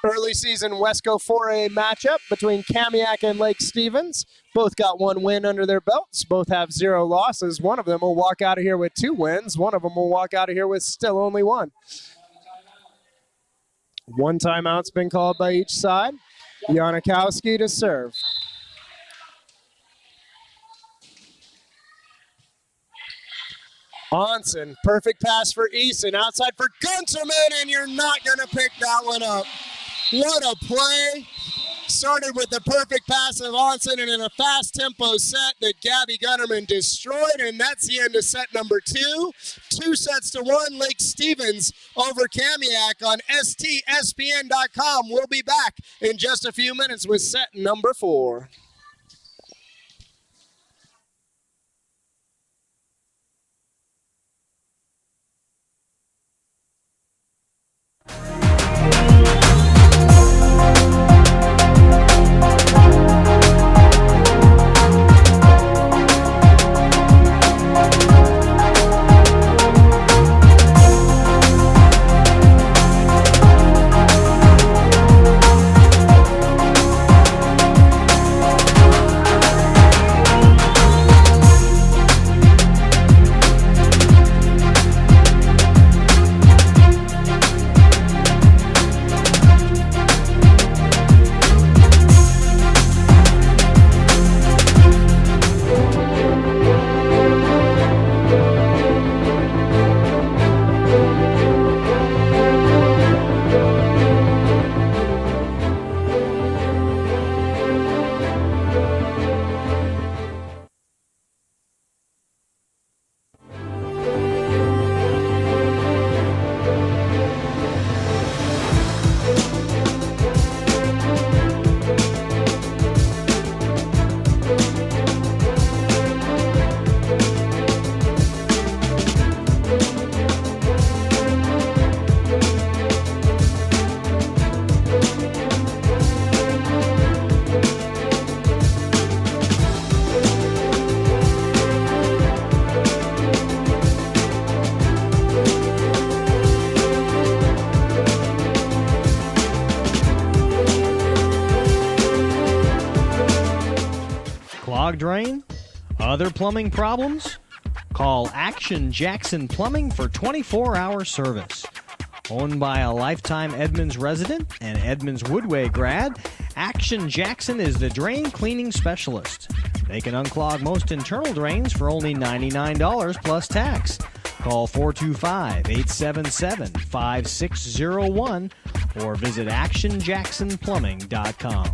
Early season Wesco 4A matchup between Kamiak and Lake Stevens. Both got 1 win under their belts. Both have 0 losses. One of them will walk out of here with 2 wins. One of them will walk out of here with still only 1. 1 timeout's been called by each side. Janikowski to serve. Onsen, perfect pass for Eason, outside for Gunterman, and you're not going to pick that one up. What a play. Started with the perfect pass of Onsen and in a fast tempo set that Gabby Gunterman destroyed, and that's the end of set number 2. 2 sets to 1, Lake Stevens over Kamiak on STSPN.com. We'll be back in just a few minutes with set number 4. Drain? Other plumbing problems? Call Action Jackson Plumbing for 24-hour service. Owned by a lifetime Edmonds resident and Edmonds Woodway grad, Action Jackson is the drain cleaning specialist. They can unclog most internal drains for only $99 plus tax. Call 425-877-5601 or visit actionjacksonplumbing.com.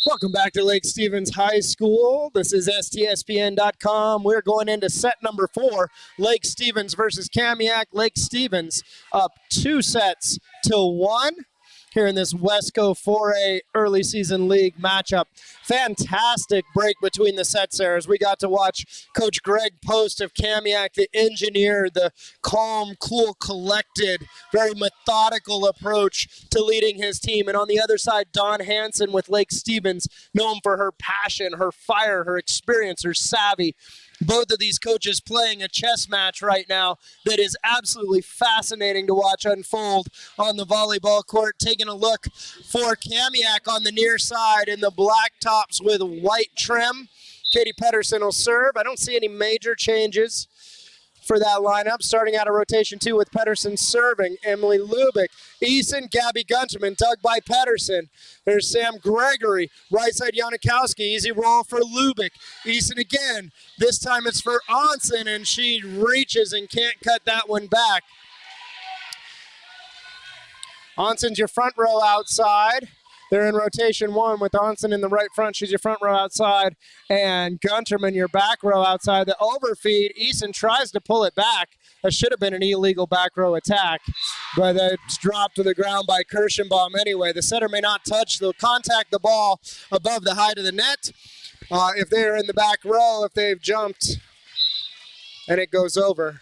Welcome back to Lake Stevens High School. This is STSPN.com. We're going into set number 4, Lake Stevens versus Kamiak. Lake Stevens up 2 sets to 1. here in this Wesco 4A early season league matchup. Fantastic break between the sets there as we got to watch Coach Greg Post of Kamiak, the engineer, the calm, cool, collected, very methodical approach to leading his team. And on the other side, Dawn Hansen with Lake Stevens, known for her passion, her fire, her experience, her savvy. Both of these coaches playing a chess match right now that is absolutely fascinating to watch unfold on the volleyball court. Taking a look for Kamiak on the near side in the black tops with white trim. Katie Pedersen will serve. I don't see any major changes for that lineup. Starting out of rotation 2 with Pedersen serving. Emily Lubick, Eason, Gabby Gunterman, dug by Pedersen. There's Sam Gregory, right side Janikowski, easy roll for Lubick. Eason again, this time it's for Onsen, and she reaches and can't cut that one back. Onsen's your front row outside. They're in rotation 1 with Onsen in the right front. She's your front row outside. And Gunterman, your back row outside. The overfeed, Eason tries to pull it back. That should have been an illegal back row attack, but it's dropped to the ground by Kirschenbaum anyway. The setter may not touch, they'll contact the ball above the height of the net. If they're in the back row, if they've jumped, and it goes over.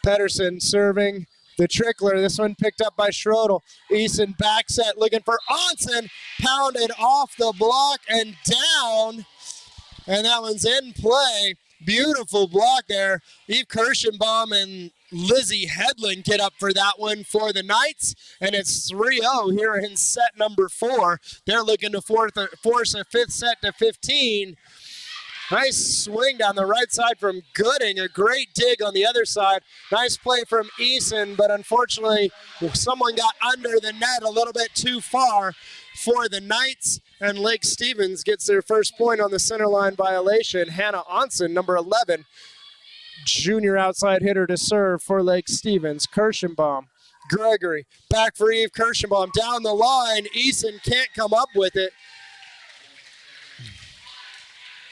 Pedersen serving. The trickler, this one picked up by Schrodel. Eason back set, looking for Onsen, pounded off the block and down, and that one's in play. Beautiful block there. Eve Kirschenbaum and Lizzie Hedlund get up for that one for the Knights, and it's 3-0 here in set number 4. They're looking to force a 5th set to 15. Nice swing down the right side from Gooding. A great dig on the other side. Nice play from Eason, but unfortunately, someone got under the net a little bit too far for the Knights, and Lake Stevens gets their first point on the center line violation. Hannah Onsen, number 11, junior outside hitter to serve for Lake Stevens. Kirschenbaum, Gregory, back for Eve Kirschenbaum. Down the line, Eason can't come up with it.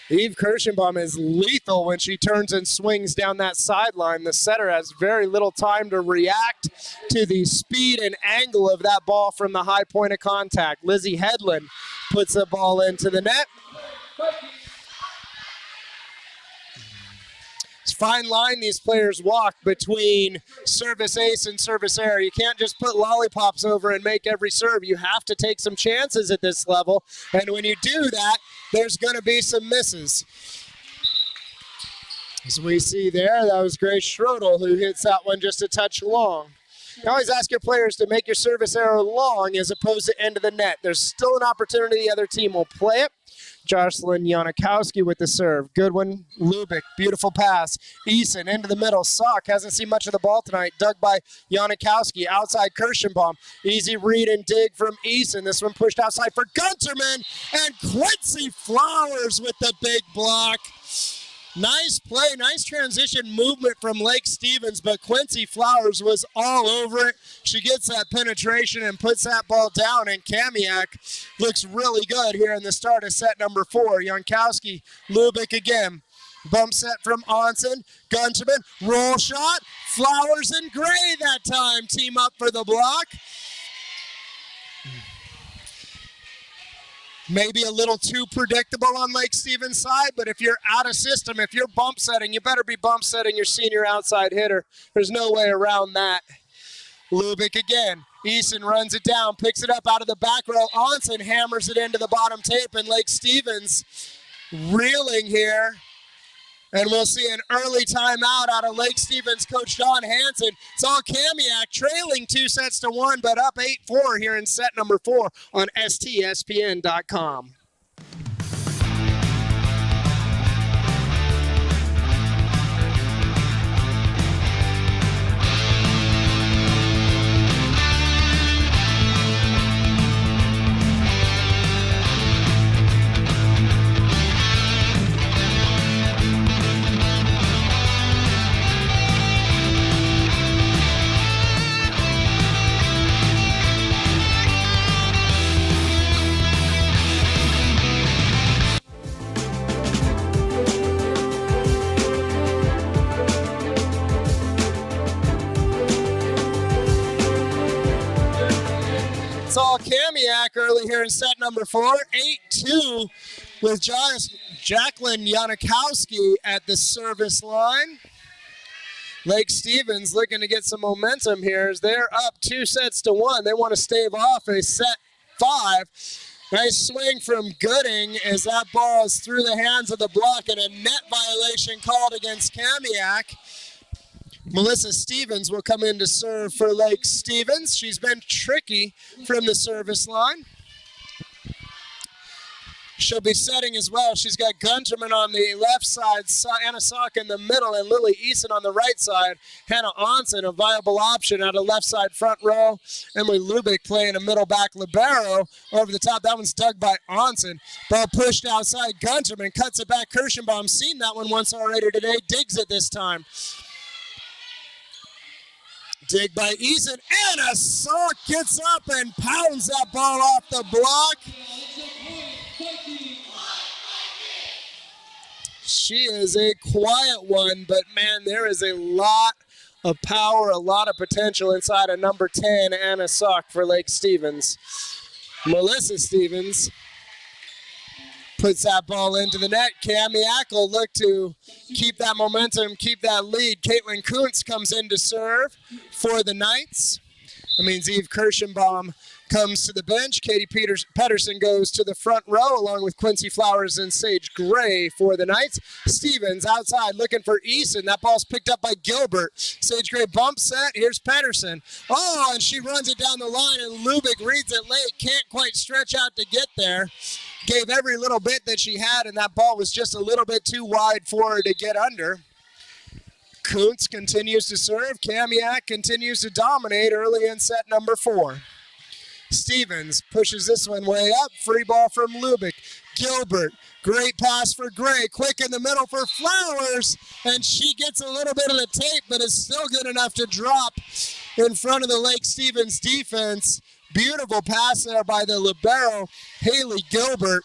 Eve Kirschenbaum is lethal when she turns and swings down that sideline. The setter has very little time to react to the speed and angle of that ball from the high point of contact. Lizzie Hedlund puts the ball into the net. It's a fine line these players walk between service ace and service error. You can't just put lollipops over and make every serve. You have to take some chances at this level, and when you do that, there's going to be some misses. As we see there, that was Grace Schrodel who hits that one just a touch long. You always ask your players to make your service error long as opposed to end of the net. There's still an opportunity the other team will play it. Jocelyn Janikowski with the serve. Good one, Lubick, beautiful pass. Eason into the middle. Sock hasn't seen much of the ball tonight. Dug by Janikowski. Outside Kirschenbaum. Easy read and dig from Eason. This one pushed outside for Gunterman. And Quincy Flowers with the big block. Nice play, nice transition movement from Lake Stevens, but Quincy Flowers was all over it. She gets that penetration and puts that ball down, and Kamiak looks really good here in the start of set number 4. Jankowski, Lubick again. Bump set from Onsen, Gunterman, roll shot, Flowers and Gray that time team up for the block. Maybe a little too predictable on Lake Stevens' side, but if you're out of system, if you're bump setting, you better be bump setting your senior outside hitter. There's no way around that. Lubick again. Eason runs it down, picks it up out of the back row. Onsen hammers it into the bottom tape, and Lake Stevens reeling here. And we'll see an early timeout out of Lake Stevens coach Dawn Hansen. It's all Kamiak trailing 2-1, but up 8-4 here in set number 4 on STSPN.com. It's all Kamiak early here in set number 4. 8-2 with Jacqueline Janikowski at the service line. Lake Stevens looking to get some momentum here as they're up 2-1. They want to stave off a set 5. Nice swing from Gooding as that ball is through the hands of the block and a net violation called against Kamiak. Melissa Stevens will come in to serve for Lake Stevens. She's been tricky from the service line. She'll be setting as well. She's got Gunterman on the left side, Anna Sock in the middle, and Lily Eason on the right side. Hannah Onsen, a viable option out of left side front row. Emily Lubick playing a middle back libero over the top. That one's dug by Onsen. Ball pushed outside. Gunterman cuts it back. Kirschenbaum, seen that one once already today, digs it this time. Dig by Eason. Anna Sock gets up and pounds that ball off the block. She is a quiet one, but man, there is a lot of power, a lot of potential inside of number 10, Anna Sock for Lake Stevens. Melissa Stevens puts that ball into the net. Kamiak will look to keep that momentum, keep that lead. Caitlin Kuntz comes in to serve for the Knights. That means Eve Kirschenbaum comes to the bench. Katie Pedersen goes to the front row along with Quincy Flowers and Sage Gray for the Knights. Stevens outside looking for Eason. That ball's picked up by Gilbert. Sage Gray bump set. Here's Pedersen. Oh, and she runs it down the line and Lubick reads it late. Can't quite stretch out to get there. Gave every little bit that she had and that ball was just a little bit too wide for her to get under. Kuntz continues to serve. Kamiak continues to dominate early in set number 4. Stevens pushes this one way up. Free ball from Lubick. Gilbert, great pass for Gray. Quick in the middle for Flowers. And she gets a little bit of the tape, but is still good enough to drop in front of the Lake Stevens defense. Beautiful pass there by the libero, Haley Gilbert.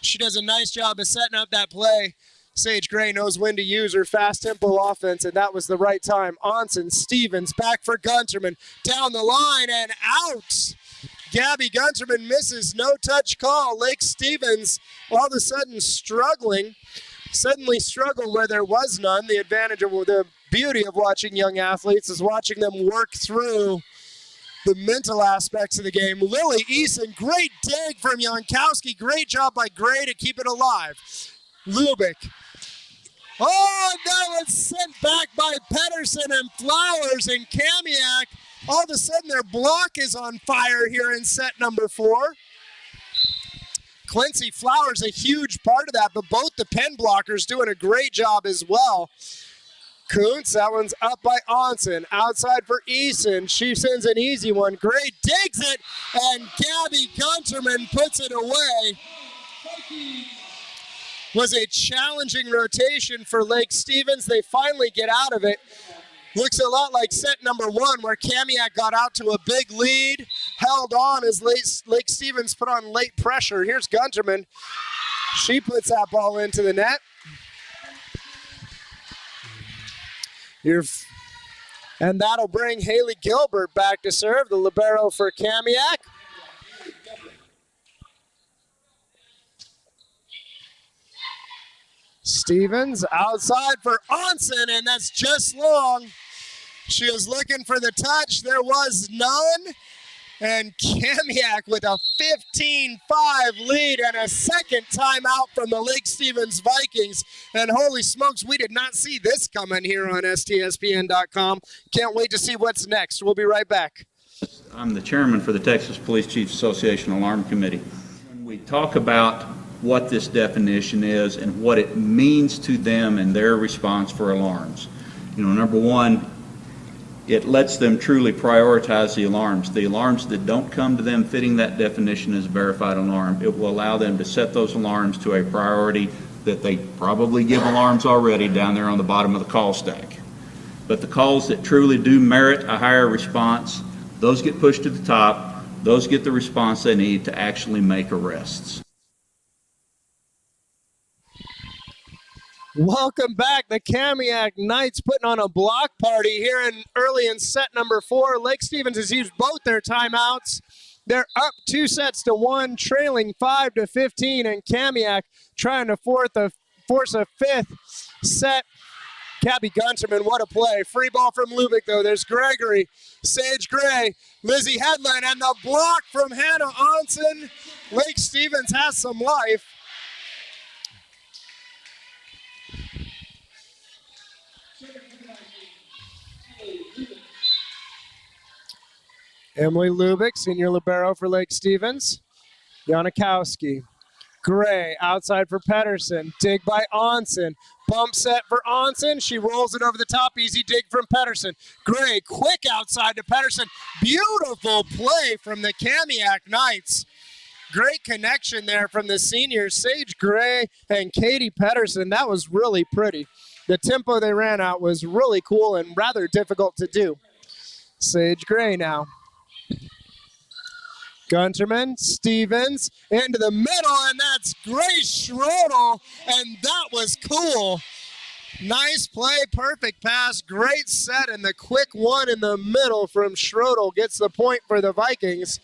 She does a nice job of setting up that play. Sage Gray knows when to use her fast tempo offense, and that was the right time. Onsen, Stevens, back for Gunterman. Down the line and out. Gabby Gunterman misses, no touch call. Lake Stevens all of a sudden struggling. Suddenly struggled where there was none. The advantage of the beauty of watching young athletes is watching them work through the mental aspects of the game. Lily Eason, great dig from Jankowski. Great job by Gray to keep it alive. Lubick. Oh, that was sent back by Pedersen and Flowers and Kamiak. All of a sudden their block is on fire here in set number 4. Quincy Flowers, a huge part of that, but both the pen blockers doing a great job as well. Kuntz, that one's up by Onsen. Outside for Eason. She sends an easy one. Gray digs it, and Gabby Gunterman puts it away. Was a challenging rotation for Lake Stevens. They finally get out of it. Looks a lot like set number 1 where Kamiak got out to a big lead, held on as Lake Stevens put on late pressure. Here's Gunterman. She puts that ball into the net. And that'll bring Haley Gilbert back to serve, the libero for Kamiak. Stevens outside for Onsen, and that's just long. She was looking for the touch. There was none. And Kamiak with a 15-5 lead and a second timeout from the Lake Stevens Vikings. And holy smokes, we did not see this coming here on STSPN.com. Can't wait to see what's next. We'll be right back. I'm the chairman for the Texas Police Chiefs Association Alarm Committee. When we talk about what this definition is and what it means to them and their response for alarms, number one, it lets them truly prioritize the alarms. The alarms that don't come to them fitting that definition as a verified alarm, it will allow them to set those alarms to a priority that they probably give alarms already down there on the bottom of the call stack. But the calls that truly do merit a higher response, those get pushed to the top, those get the response they need to actually make arrests. Welcome back. The Kamiak Knights putting on a block party here early in set number 4. Lake Stevens has used both their timeouts. They're up 2-1, trailing 5-15, and Kamiak trying to force a fifth set. Gabby Gunterman, what a play. Free ball from Lubick, though. There's Gregory, Sage Gray, Lizzie Headland, and the block from Hannah Onsen. Lake Stevens has some life. Emily Lubick, senior libero for Lake Stevens. Janikowski. Gray outside for Pedersen. Dig by Onsen. Bump set for Onsen. She rolls it over the top. Easy dig from Pedersen. Gray quick outside to Pedersen. Beautiful play from the Kamiak Knights. Great connection there from the seniors, Sage Gray and Katie Pedersen. That was really pretty. The tempo they ran out was really cool and rather difficult to do. Sage Gray now. Gunterman, Stevens, into the middle, and that's Grace Schrodel, and that was cool. Nice play, perfect pass, great set, and the quick one in the middle from Schrodel gets the point for the Vikings.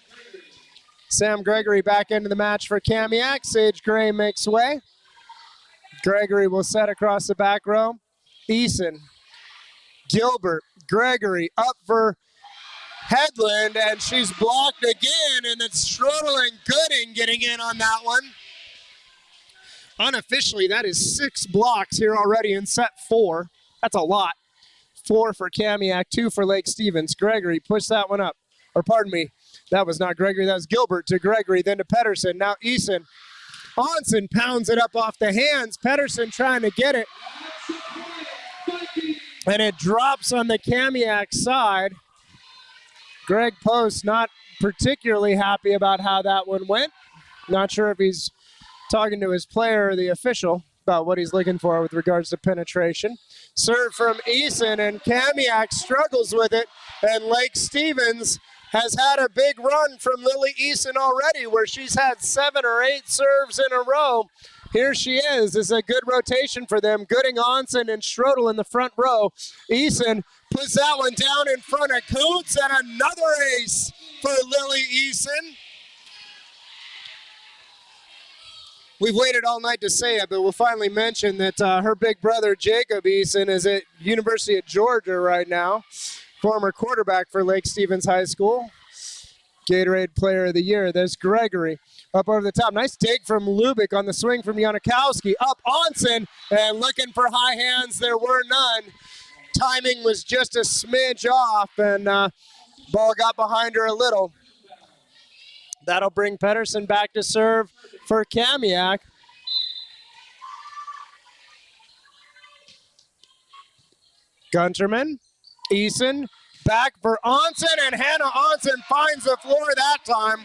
Sam Gregory back into the match for Kamiak. Sage Gray makes way. Gregory will set across the back row. Eason, Gilbert, Gregory up for Headland, and she's blocked again, and it's Schrodel and Gooding getting in on that one. Unofficially, that is 6 blocks here already in set 4. That's a lot. 4 for Kamiak, 2 for Lake Stevens. Gregory pushed that one up. Or pardon me, that was not Gregory, that was Gilbert to Gregory, then to Pedersen. Now Eason. Onsen pounds it up off the hands. Pedersen trying to get it. And it drops on the Kamiak side. Greg Post not particularly happy about how that one went. Not sure if he's talking to his player or the official about what he's looking for with regards to penetration. Serve from Eason, and Kamiak struggles with it, and Lake Stevens has had a big run from Lily Eason already, where she's had 7 or 8 serves in a row. Here she is. This is a good rotation for them. Gooding, Onsen, and Schrodel in the front row. Eason puts that one down in front of Kuntz, and another ace for Lily Eason. We've waited all night to say it, but we'll finally mention that her big brother, Jacob Eason, is at University of Georgia right now. Former quarterback for Lake Stevens High School. Gatorade Player of the Year. There's Gregory up over the top. Nice dig from Lubick on the swing from Janikowski. Up Onsen, and looking for high hands. There were none. Timing was just a smidge off, and ball got behind her a little. That'll bring Pedersen back to serve for Kamiak. Gunterman, Eason, back for Onsen, and Hannah Onsen finds the floor that time.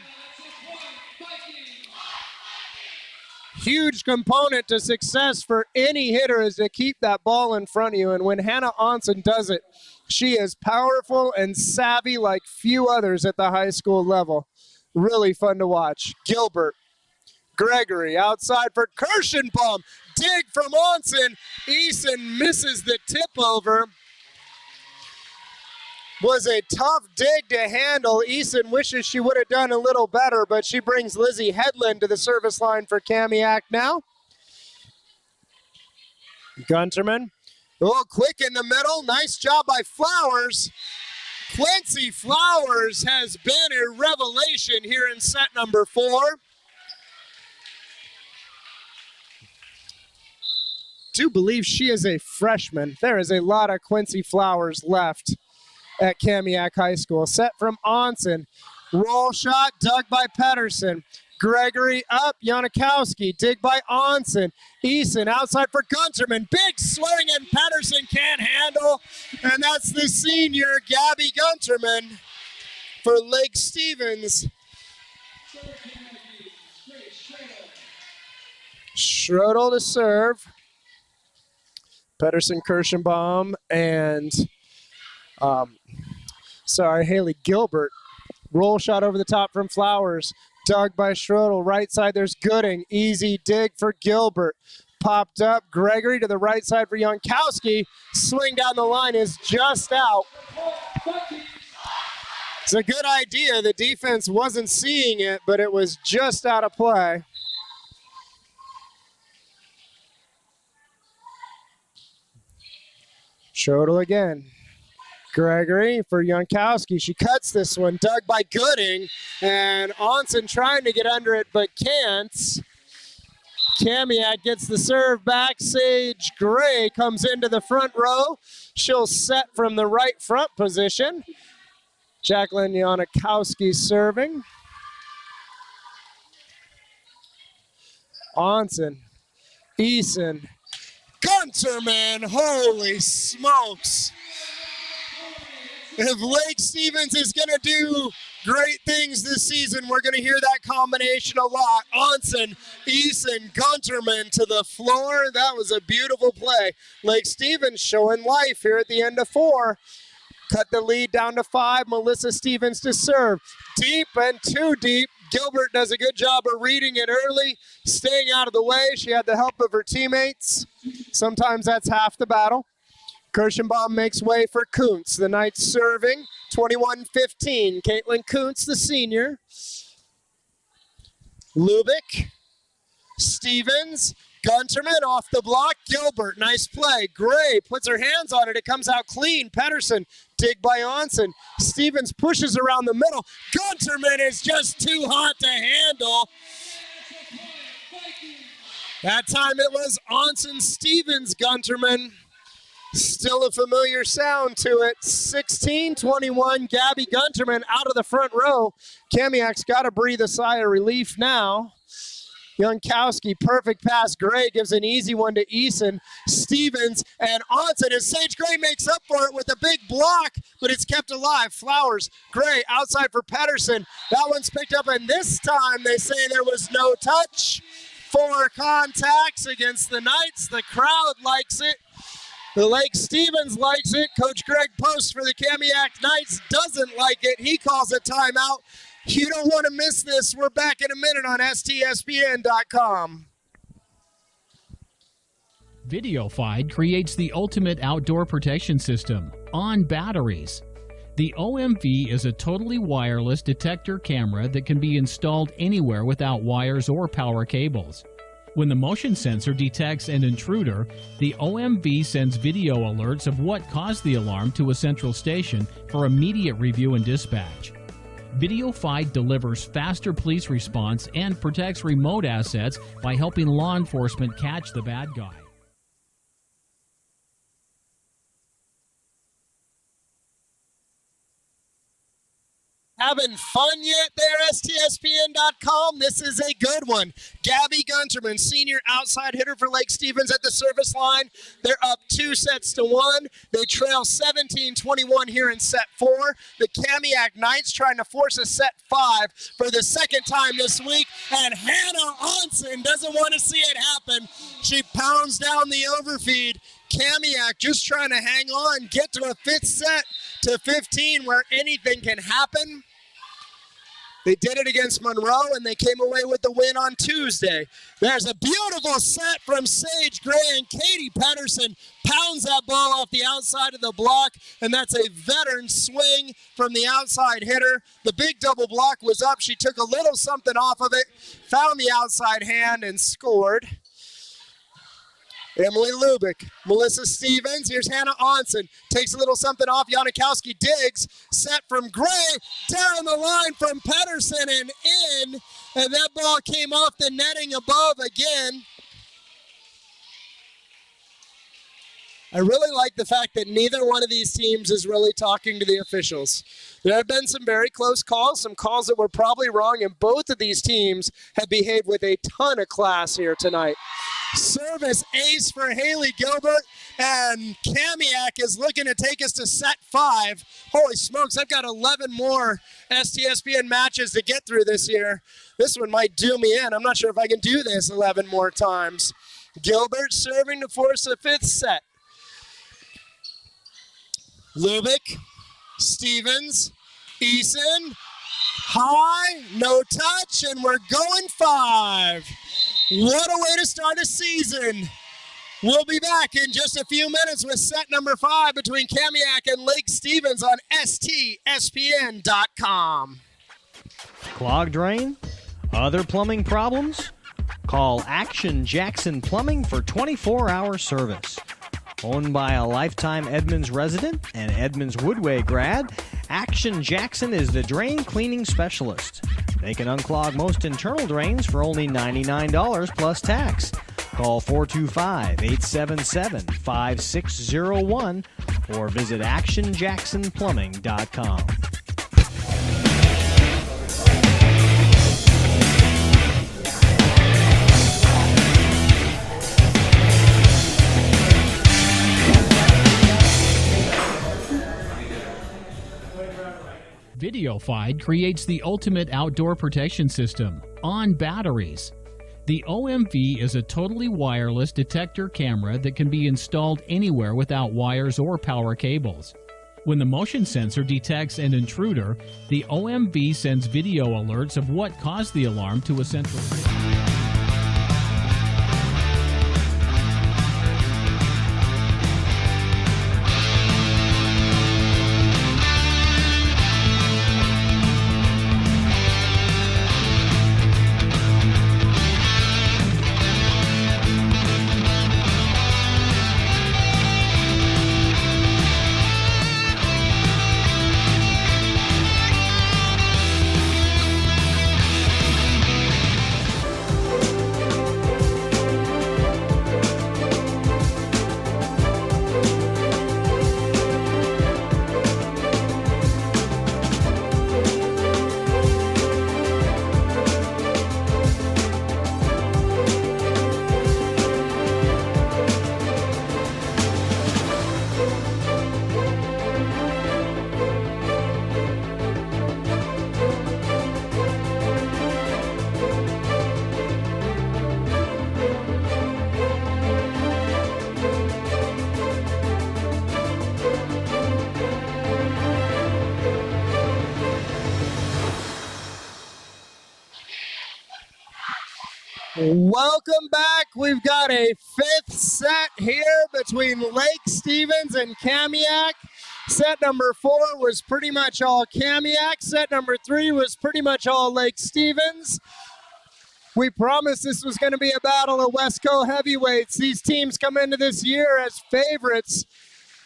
Huge component to success for any hitter is to keep that ball in front of you, and when Hannah Onsen does it, she is powerful and savvy like few others at the high school level. Really fun to watch. Gilbert, Gregory outside for Kirschenbaum. Dig from Onsen. Eason misses the tip over. Was a tough dig to handle. Eason wishes she would have done a little better, but she brings Lizzie Headland to the service line for Kamiak now. Gunterman, a little quick in the middle. Nice job by Flowers. Quincy Flowers has been a revelation here in set number 4. Do believe she is a freshman. There is a lot of Quincy Flowers left at Kamiak High School. Set from Onsen. Roll shot dug by Pedersen. Gregory up, Janikowski. Dig by Onsen. Eason outside for Gunterman. Big swing, and Pedersen can't handle. And that's the senior, Gabby Gunterman, for Lake Stevens. Schrodel to serve. Pedersen, Kirschenbaum, and Haley Gilbert. Roll shot over the top from Flowers. Dug by Schrodel. Right side, there's Gooding. Easy dig for Gilbert. Popped up. Gregory to the right side for Jankowski. Swing down the line is just out. It's a good idea. The defense wasn't seeing it, but it was just out of play. Schodel again. Gregory for Jankowski. She cuts this one. Dug by Gooding. And Onsen trying to get under it, but can't. Kamiak gets the serve back. Sage Gray comes into the front row. She'll set from the right front position. Jacqueline Jankowski serving. Onsen. Eason. Gunterman. Holy smokes. If Lake Stevens is going to do great things this season, we're going to hear that combination a lot. Onsen, Eason, Gunterman to the floor. That was a beautiful play. Lake Stevens showing life here at the end of 4. Cut the lead down to 5. Melissa Stevens to serve. Deep and too deep. Gilbert does a good job of reading it early, staying out of the way. She had the help of her teammates. Sometimes that's half the battle. Kirschenbaum makes way for Kuntz. The Knights serving, 21-15. Caitlin Kuntz, the senior. Lubick, Stevens, Gunterman off the block. Gilbert, nice play. Gray puts her hands on it. It comes out clean. Pedersen, dig by Onsen. Stevens pushes around the middle. Gunterman is just too hot to handle. That time it was Onsen, Stevens, Gunterman. Still a familiar sound to it. 16-21, Gabby Gunterman out of the front row. Kamiak's got to breathe a sigh of relief now. Jankowski, perfect pass. Gray gives an easy one to Eason. Stevens and Onsen, and Sage Gray makes up for it with a big block, but it's kept alive. Flowers, Gray outside for Pedersen. That one's picked up, and this time they say there was no touch. 4 contacts against the Knights. The crowd likes it. The Lake Stevens likes it. Coach Greg Post for the Kamiak Knights doesn't like it. He calls a timeout. You don't want to miss this. We're back in a minute on STSPN.com. VideoFide creates the ultimate outdoor protection system on batteries. The OMV is a totally wireless detector camera that can be installed anywhere without wires or power cables. When the motion sensor detects an intruder, the OMV sends video alerts of what caused the alarm to a central station for immediate review and dispatch. VideoFide delivers faster police response and protects remote assets by helping law enforcement catch the bad guy. Having fun yet there, STSPN.com? This is a good one. Gabby Gunterman, senior outside hitter for Lake Stevens at the service line. They're up 2-1. They trail 17-21 here in set 4. The Kamiak Knights trying to force a set 5 for the second time this week. And Hannah Onsen doesn't want to see it happen. She pounds down the overfeed. Kamiak just trying to hang on, get to a 5th set to 15 where anything can happen. They did it against Monroe, and they came away with the win on Tuesday. There's a beautiful set from Sage Gray, and Katie Pedersen pounds that ball off the outside of the block, and that's a veteran swing from the outside hitter. The big double block was up. She took a little something off of it, found the outside hand, and scored. Emily Lubick, Melissa Stevens, here's Hannah Onsen, takes a little something off, Janikowski digs, set from Gray, down the line from Pedersen and in, and that ball came off the netting above again. I really like the fact that neither one of these teams is really talking to the officials. There have been some very close calls, some calls that were probably wrong, and both of these teams have behaved with a ton of class here tonight. Service ace for Haley Gilbert, and Kamiak is looking to take us to set 5. Holy smokes, I've got 11 more STSPN matches to get through this year. This one might do me in. I'm not sure if I can do this 11 more times. Gilbert serving to force a 5th set. Lubick, Stevens, Eason, high, no touch, and we're going 5. What a way to start a season. We'll be back in just a few minutes with set number 5 between Kamiak and Lake Stevens on STSPN.com. Clogged drain? Other plumbing problems? Call Action Jackson Plumbing for 24-hour service. Owned by a lifetime Edmonds resident and Edmonds Woodway grad, Action Jackson is the drain cleaning specialist. They can unclog most internal drains for only $99 plus tax. Call 425-877-5601 or visit actionjacksonplumbing.com. VideoFide creates the ultimate outdoor protection system on batteries. The OMV is a totally wireless detector camera that can be installed anywhere without wires or power cables. When the motion sensor detects an intruder, the OMV sends video alerts of what caused the alarm to a central. Welcome back. We've got a 5th set here between Lake Stevens and Kamiak. Set number 4 was pretty much all Kamiak. Set number 3 was pretty much all Lake Stevens. We promised this was going to be a battle of Westco heavyweights. These teams come into this year as favorites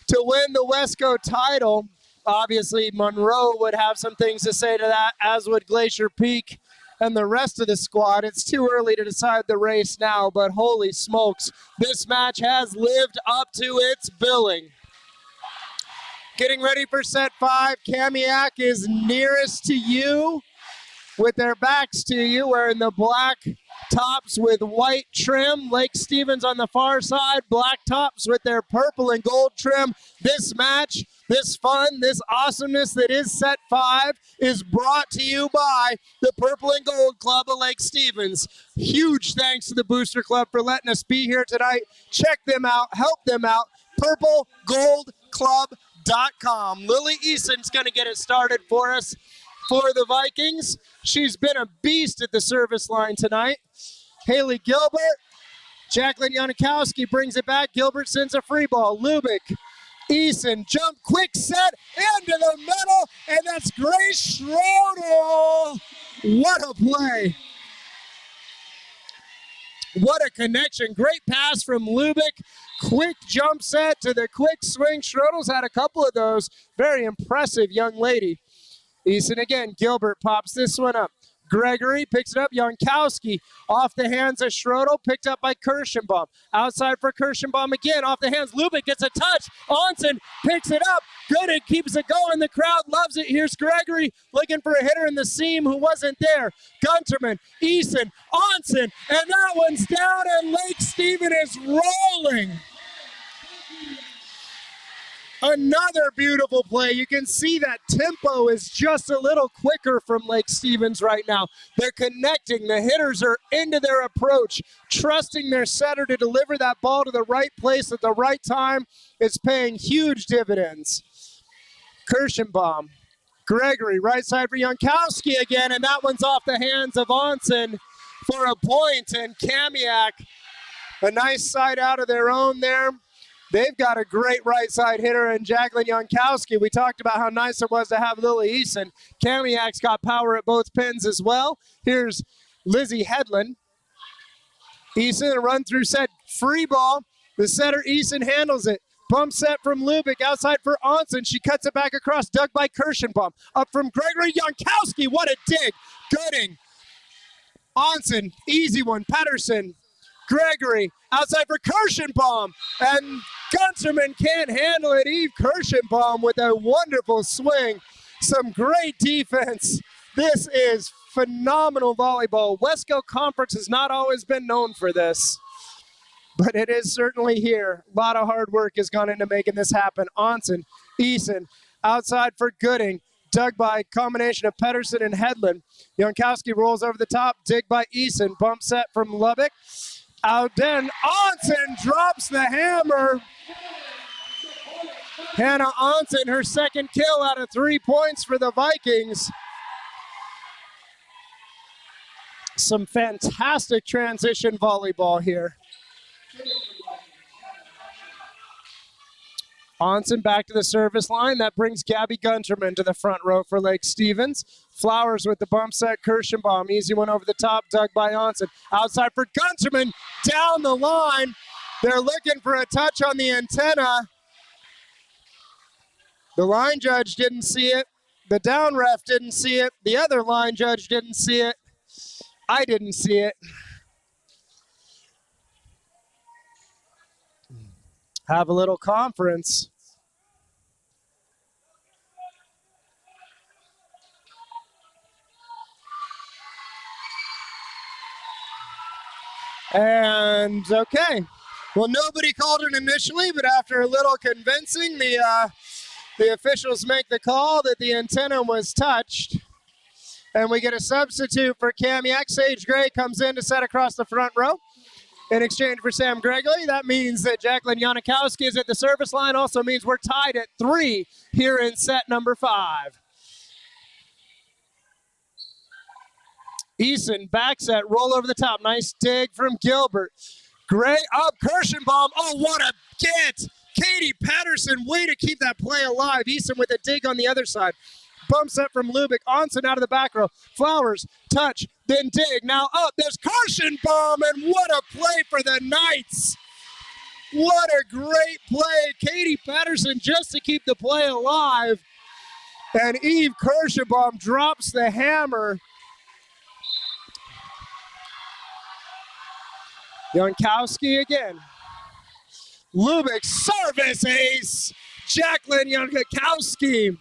to win the Westco title. Obviously, Monroe would have some things to say to that, as would Glacier Peak and the rest of the squad. It's too early to decide the race now, but holy smokes, this match has lived up to its billing. Getting ready for set 5, Kamiak is nearest to you with their backs to you, wearing the black tops with white trim. Lake Stevens on the far side, black tops with their purple and gold trim. This match, this fun, this awesomeness that is set 5 is brought to you by the Purple and Gold Club of Lake Stevens. Huge thanks to the Booster Club for letting us be here tonight. Check them out, help them out, purplegoldclub.com. Lily Eason's going to get it started for us for the Vikings. She's been a beast at the service line tonight. Haley Gilbert, Jacqueline Janikowski brings it back. Gilbert sends a free ball. Lubick, Eason, jump, quick set, into the middle, and that's Grace Schrodel. What a play. What a connection. Great pass from Lubick. Quick jump set to the quick swing. Schrodel's had a couple of those. Very impressive young lady. Eason again. Gilbert pops this one up. Gregory picks it up. Jankowski off the hands of Schrodel, picked up by Kirschenbaum. Outside for Kirschenbaum again, off the hands. Lubick gets a touch. Onsen picks it up. Good, it keeps it going. The crowd loves it. Here's Gregory looking for a hitter in the seam who wasn't there. Gunterman, Eason, Onsen, and that one's down, and Lake Stephen is rolling. Another beautiful play. You can see that tempo is just a little quicker from Lake Stevens right now. They're connecting. The hitters are into their approach, trusting their setter to deliver that ball to the right place at the right time. It's paying huge dividends. Kirschenbaum, Gregory, right side for Jankowski again, and that one's off the hands of Onsen for a point, and Kamiak A nice side out of their own there. They've got a great right side hitter in Jacqueline Jankowski. We talked about how nice it was to have Lily Eason. Kamiak's got power at both pins as well. Here's Lizzie Headland. Eason, a run through set, free ball. The setter, Eason, handles it. Bump set from Lubick, outside for Onsen. She cuts it back across, dug by Kirschenbaum. Up from Gregory Jankowski, what a dig. Gooding. Onsen, easy one. Pedersen, Gregory, outside for Kirschenbaum. And Gunterman can't handle it. Eve Kirschenbaum with a wonderful swing. Some great defense. This is phenomenal volleyball. Wesco Conference has not always been known for this, but it is certainly here. A lot of hard work has gone into making this happen. Onsen, Eason, outside for Gooding, dug by a combination of Pedersen and Headland. Jankowski rolls over the top, dig by Eason, bump set from Lubbock. Out then, Onsen drops the hammer. Hannah Onsen, her second kill out of 3 points for the Vikings. Some fantastic transition volleyball here. Onsen back to the service line. That brings Gabby Gunterman to the front row for Lake Stevens. Flowers with the bump set, Kirschenbaum. Easy one over the top, dug by Onsen. Outside for Gunterman, down the line. They're looking for a touch on the antenna. The line judge didn't see it. The down ref didn't see it. The other line judge didn't see it. I didn't see it. Have a little conference. And okay. Well, nobody called it initially, but after a little convincing, the officials make the call that the antenna was touched. And we get a substitute for Kamiak. Sage Gray comes in to set across the front row in exchange for Sam Gregory. That means that Jacqueline Janikowski is at the service line. Also means we're tied at 3 here in set number 5. Eason back set, roll over the top. Nice dig from Gilbert. Gray up, Kirschenbaum. Oh, what a get! Katie Patterson, way to keep that play alive. Eason with a dig on the other side. Bump set from Lubick. Onsen out of the back row. Flowers, touch, then dig. Now up, there's Kirschenbaum, and what a play for the Knights. What a great play. Katie Patterson just to keep the play alive. And Eve Kirschenbaum drops the hammer. Jankowski again. Lubick, service ace. Jacqueline Jankowski.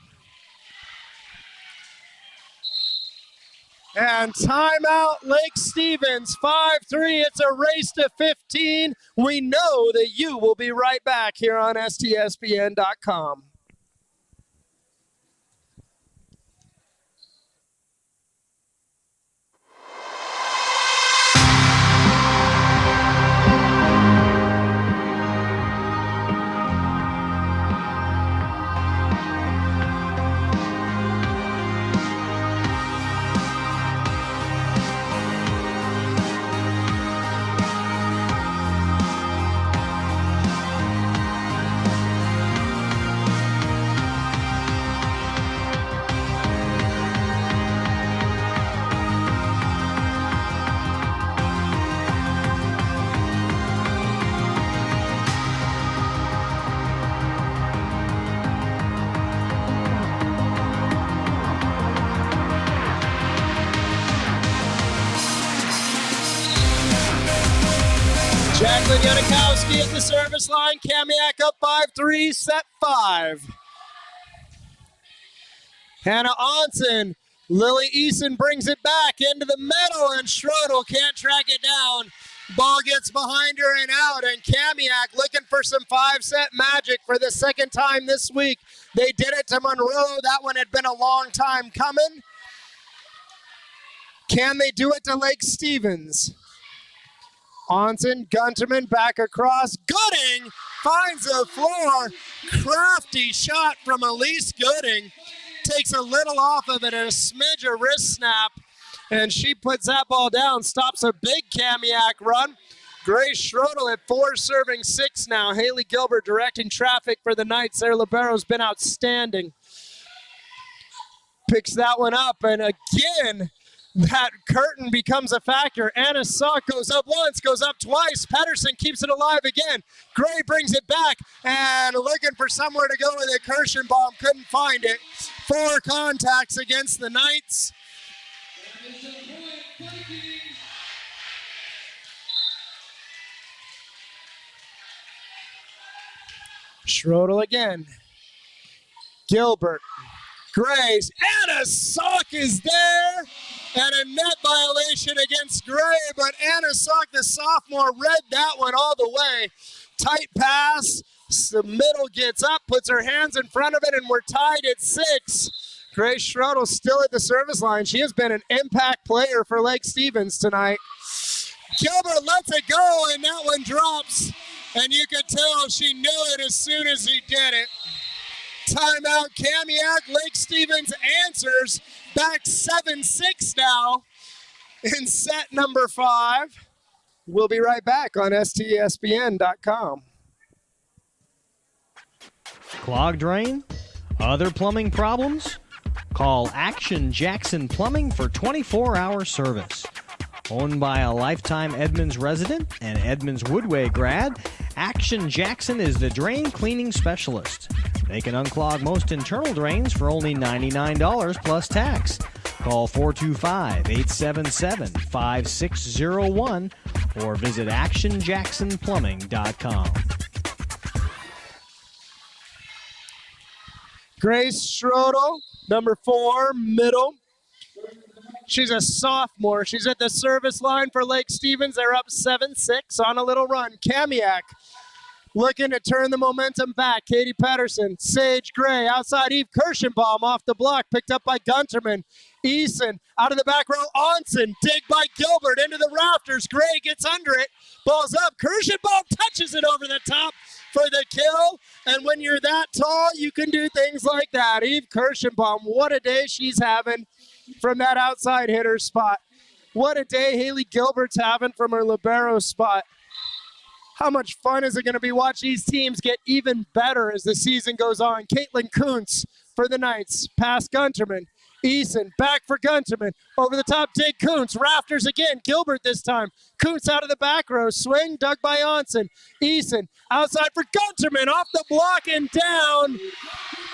And timeout, Lake Stevens, 5-3. It's a race to 15. We know that you will be right back here on STSPN.com. Jacqueline Janikowski at the service line. Kamiak up 5-3, set 5. Hannah Onsen, Lily Eason brings it back into the middle, and Schrodel can't track it down. Ball gets behind her and out, and Kamiak looking for some 5-set magic for the second time this week. They did it to Monroe. That one had been a long time coming. Can they do it to Lake Stevens? Onsen, Gunterman back across. Gooding finds the floor. Crafty shot from Elise Gooding. Takes a little off of it and a smidge of wrist snap. And she puts that ball down, stops a big Kamiak run. Grace Schrodel at 4, serving 6 now. Haley Gilbert directing traffic for the Knights. Their libero's been outstanding. Picks that one up, and again, that curtain becomes a factor. Anna Sock goes up once, goes up twice. Pedersen keeps it alive again. Gray brings it back, and looking for somewhere to go with it. Kirschenbaum couldn't find it. 4 contacts against the Knights. Schrodel again. Gilbert. Grace. Anna Sock is there. And a net violation against Gray, but Anna Sock, the sophomore, read that one all the way. Tight pass. The middle gets up, puts her hands in front of it, and we're tied at 6. Grace Schrodel still at the service line. She has been an impact player for Lake Stevens tonight. Gilbert lets it go, and that one drops. And you could tell she knew it as soon as he did it. Timeout, Kamiak. Lake Stevens answers. Back 7-6 now in set number 5. We'll be right back on STSPN.com. Clogged drain? Other plumbing problems? Call Action Jackson Plumbing for 24-hour service. Owned by a lifetime Edmonds resident and Edmonds Woodway grad, Action Jackson is the drain cleaning specialist. They can unclog most internal drains for only $99 plus tax. Call 425-877-5601 or visit actionjacksonplumbing.com. Grace Schrodel, number 4, middle. She's a sophomore. She's at the service line for Lake Stevens. They're up 7-6 on a little run. Kamiak looking to turn the momentum back. Katie Pedersen, Sage Gray, outside Eve Kirschenbaum off the block, picked up by Gunterman. Eason out of the back row. Onsen, dig by Gilbert into the rafters. Gray gets under it, ball's up. Kirschenbaum touches it over the top for the kill. And when you're that tall, you can do things like that. Eve Kirschenbaum, what a day she's having from that outside hitter spot. What a day Haley Gilbert's having from her libero spot. How much fun is it going to be watching these teams get even better as the season goes on? Caitlin Kuntz for the Knights. Past Gunterman. Eason back for Gunterman. Over the top, dig Kuntz. Rafters again. Gilbert this time. Kuntz out of the back row. Swing dug by Onsen. Eason outside for Gunterman. Off the block and down.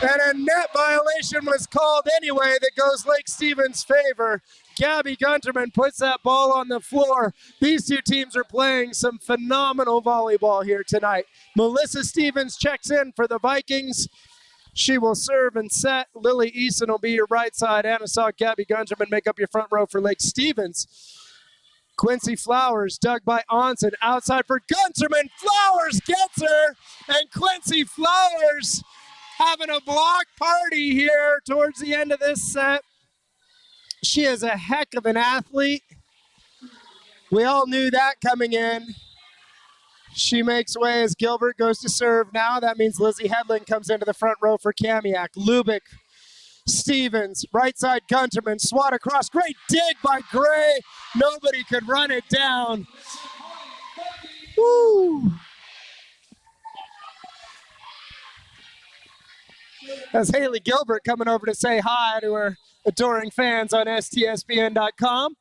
And a net violation was called anyway that goes Lake Stevens' favor. Gabby Gunterman puts that ball on the floor. These two teams are playing some phenomenal volleyball here tonight. Melissa Stevens checks in for the Vikings. She will serve and set. Lily Eason will be your right side. Anna Sock, Gabby Gunterman make up your front row for Lake Stevens. Quincy Flowers dug by Onsen. Outside for Gunterman. Flowers gets her. And Quincy Flowers having a block party here towards the end of this set. She is a heck of an athlete. We all knew that coming in. She makes way as Gilbert goes to serve now. That means Lizzie Hedlund comes into the front row for Kamiak. Lubick, Stevens, right side Gunterman, swat across. Great dig by Gray. Nobody could run it down. Woo! That's Haley Gilbert coming over to say hi to her adoring fans on STSPN.com.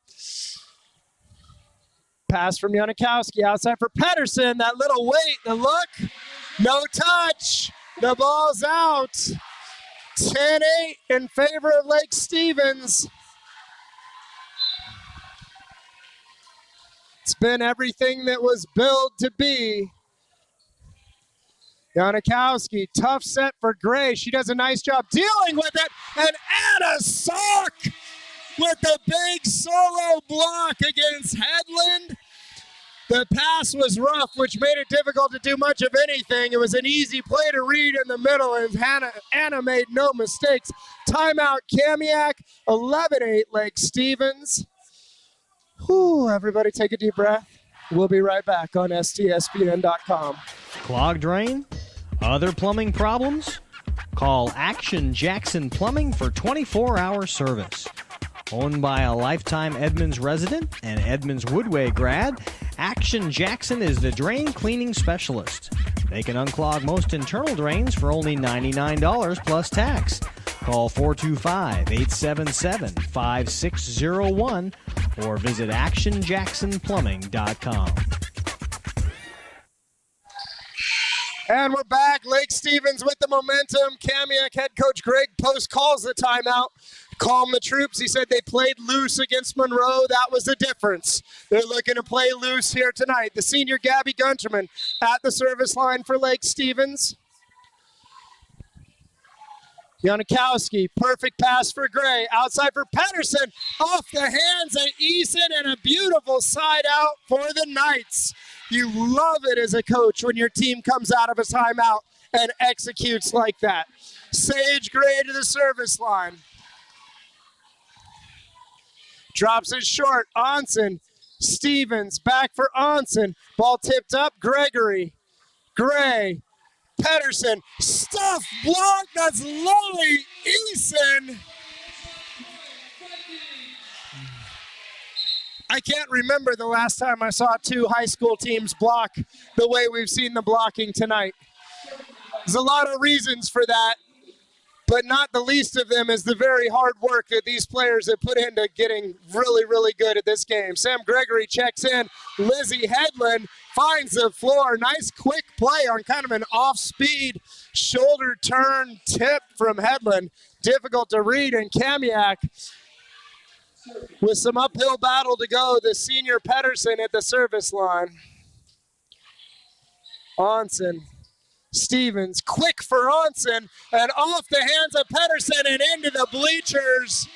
Pass from Janikowski outside for Pedersen. That little wait, the look, no touch. The ball's out. 10-8 in favor of Lake Stevens. It's been everything that was billed to be. Janikowski, tough set for Gray. She does a nice job dealing with it. And Anna Sock with the big solo block against Hedlund. The pass was rough, which made it difficult to do much of anything. It was an easy play to read in the middle, and Anna made no mistakes. Timeout, Kamiak, 11-8 Lake Stevens. Whew, everybody take a deep breath. We'll be right back on STSPN.com. Clogged drain? Other plumbing problems? Call Action Jackson Plumbing for 24-hour service. Owned by a lifetime Edmonds resident and Edmonds Woodway grad, Action Jackson is the drain cleaning specialist. They can unclog most internal drains for only $99 plus tax. Call 425-877-5601 or visit actionjacksonplumbing.com. And we're back. Lake Stevens with the momentum. Kamiak head coach Greg Post calls the timeout. Calm the troops. He said they played loose against Monroe. That was the difference. They're looking to play loose here tonight. The senior Gabby Gunterman at the service line for Lake Stevens. Janikowski, perfect pass for Gray. Outside for Patterson. Off the hands of Eason and a beautiful side out for the Knights. You love it as a coach when your team comes out of a timeout and executes like that. Sage Gray to the service line. Drops it short. Onsen. Stevens back for Onsen. Ball tipped up. Gregory. Gray. Pedersen. Stuff block. That's Lily Eason. I can't remember the last time I saw two high school teams block the way we've seen the blocking tonight. There's a lot of reasons for that, but not the least of them is the very hard work that these players have put into getting really, really good at this game. Sam Gregory checks in. Lizzie Headland finds the floor. Nice quick play on kind of an off-speed shoulder turn tip from Headland. Difficult to read, and Kamiak with some uphill battle to go, the senior Pedersen at the service line. Onsen, Stevens, quick for Onsen, and off the hands of Pedersen and into the bleachers.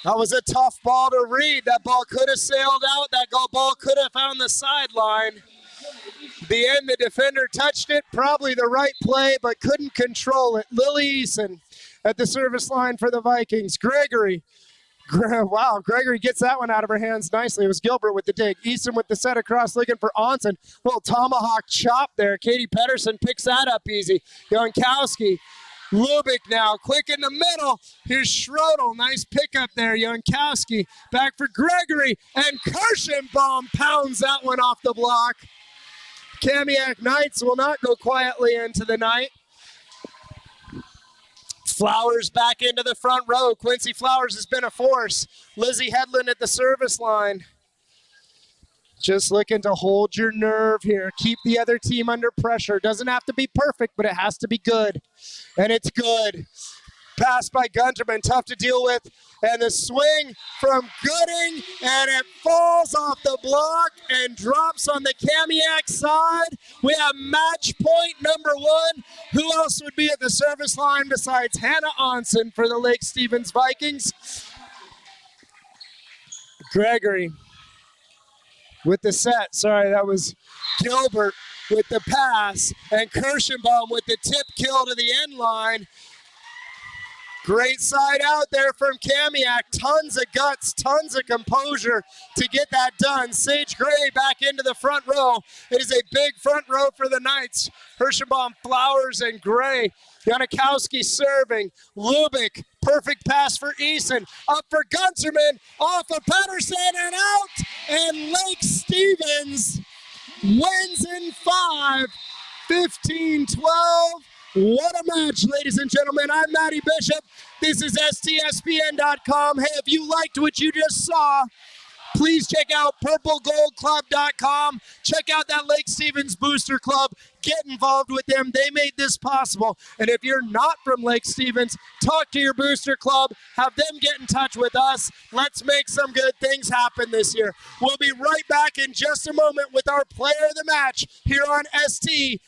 That was a tough ball to read. That ball could have sailed out. That ball could have found the sideline. The end, the defender touched it. Probably the right play, but couldn't control it. Lily Eason at the service line for the Vikings. Gregory. Wow, Gregory gets that one out of her hands nicely. It was Gilbert with the dig. Easton with the set across, looking for Onsen. Little tomahawk chop there. Katie Pedersen picks that up easy. Jankowski. Lubick now, quick in the middle. Here's Schrodel. Nice pickup there. Jankowski back for Gregory. And Kirschenbaum pounds that one off the block. Kamiak Knights will not go quietly into the night. Flowers back into the front row. Quincy Flowers has been a force. Lizzie Headland at the service line. Just looking to hold your nerve here. Keep the other team under pressure. Doesn't have to be perfect, but it has to be good. And it's good. Pass by Gunterman, tough to deal with. And the swing from Gooding, and it falls off the block and drops on the Kamiak side. We have match point number one. Who else would be at the service line besides Hannah Onsen for the Lake Stevens Vikings? Gregory with the set. Sorry, that was Gilbert with the pass, and Kirschenbaum with the tip kill to the end line. Great side out there from Kamiak. Tons of guts, tons of composure to get that done. Sage Gray back into the front row. It is a big front row for the Knights. Kirschenbaum, Flowers, and Gray. Janikowski serving. Lubick, perfect pass for Eason. Up for Gunterman, off of Pedersen and out. And Lake Stevens wins in 5, 15-12. What a match, ladies and gentlemen. I'm Matty Bishop. This is STSPN.com. Hey, if you liked what you just saw, please check out purplegoldclub.com. Check out that Lake Stevens Booster Club. Get involved with them. They made this possible. And if you're not from Lake Stevens, talk to your booster club. Have them get in touch with us. Let's make some good things happen this year. We'll be right back in just a moment with our player of the match here on STSPN.com.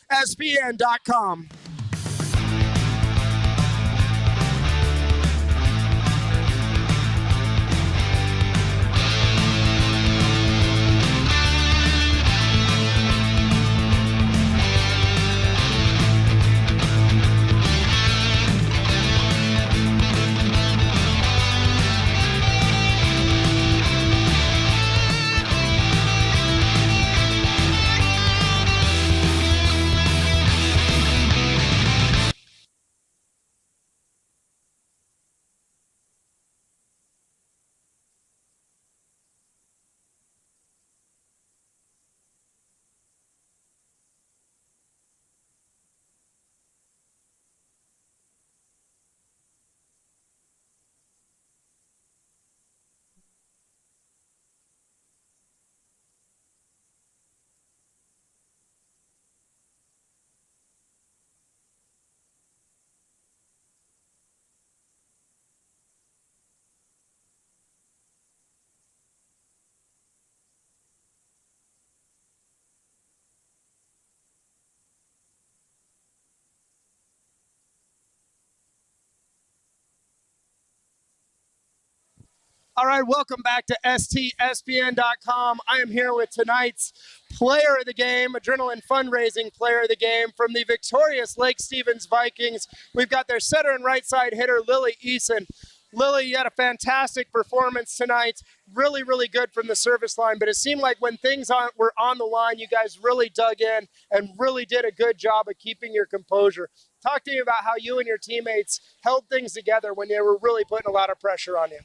All right, welcome back to STSPN.com. I am here with tonight's player of the game, adrenaline fundraising player of the game from the victorious Lake Stevens Vikings. We've got their center and right side hitter, Lily Eason. Lily, you had a fantastic performance tonight. Really, really good from the service line, but it seemed like when things were on the line, you guys really dug in and really did a good job of keeping your composure. Talk to me about how you and your teammates held things together when they were really putting a lot of pressure on you.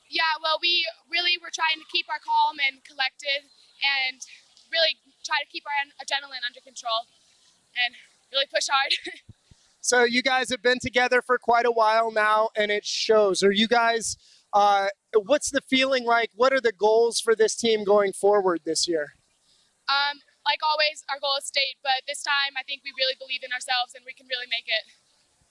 Yeah, well, we really were trying to keep our calm and collected and really try to keep our adrenaline under control and really push hard. So you guys have been together for quite a while now, and it shows. Are you guys, what's the feeling like? What are the goals for this team going forward this year? Like always, our goal is state, but this time I think we really believe in ourselves and we can really make it.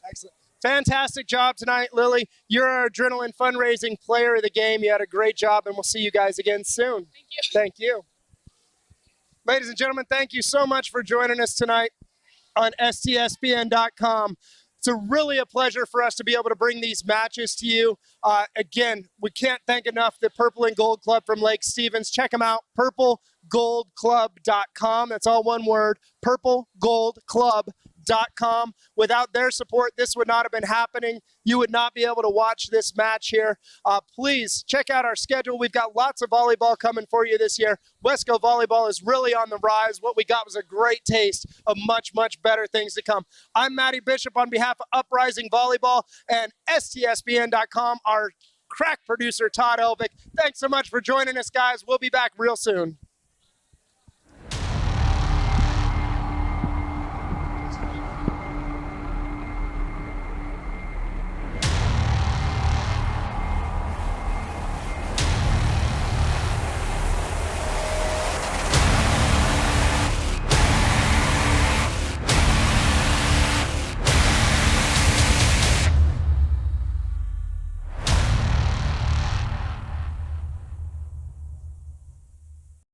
Excellent. Fantastic job tonight, Lily. You're our adrenaline fundraising player of the game. You had a great job, and we'll see you guys again soon. Thank you. Thank you. Ladies and gentlemen, thank you so much for joining us tonight on STSPN.com. It's really a pleasure for us to be able to bring these matches to you. Again, we can't thank enough the Purple and Gold Club from Lake Stevens. Check them out, purplegoldclub.com. That's all one word, purplegoldclub.com. Without their support, this would not have been happening. You would not be able to watch this match here. Please check out our schedule. We've got lots of volleyball coming for you this year. Wesco Volleyball is really on the rise. What we got was a great taste of much, much better things to come. I'm Matty Bishop on behalf of Uprising Volleyball and STSPN.com, our crack producer, Todd Elvick. Thanks so much for joining us, guys. We'll be back real soon.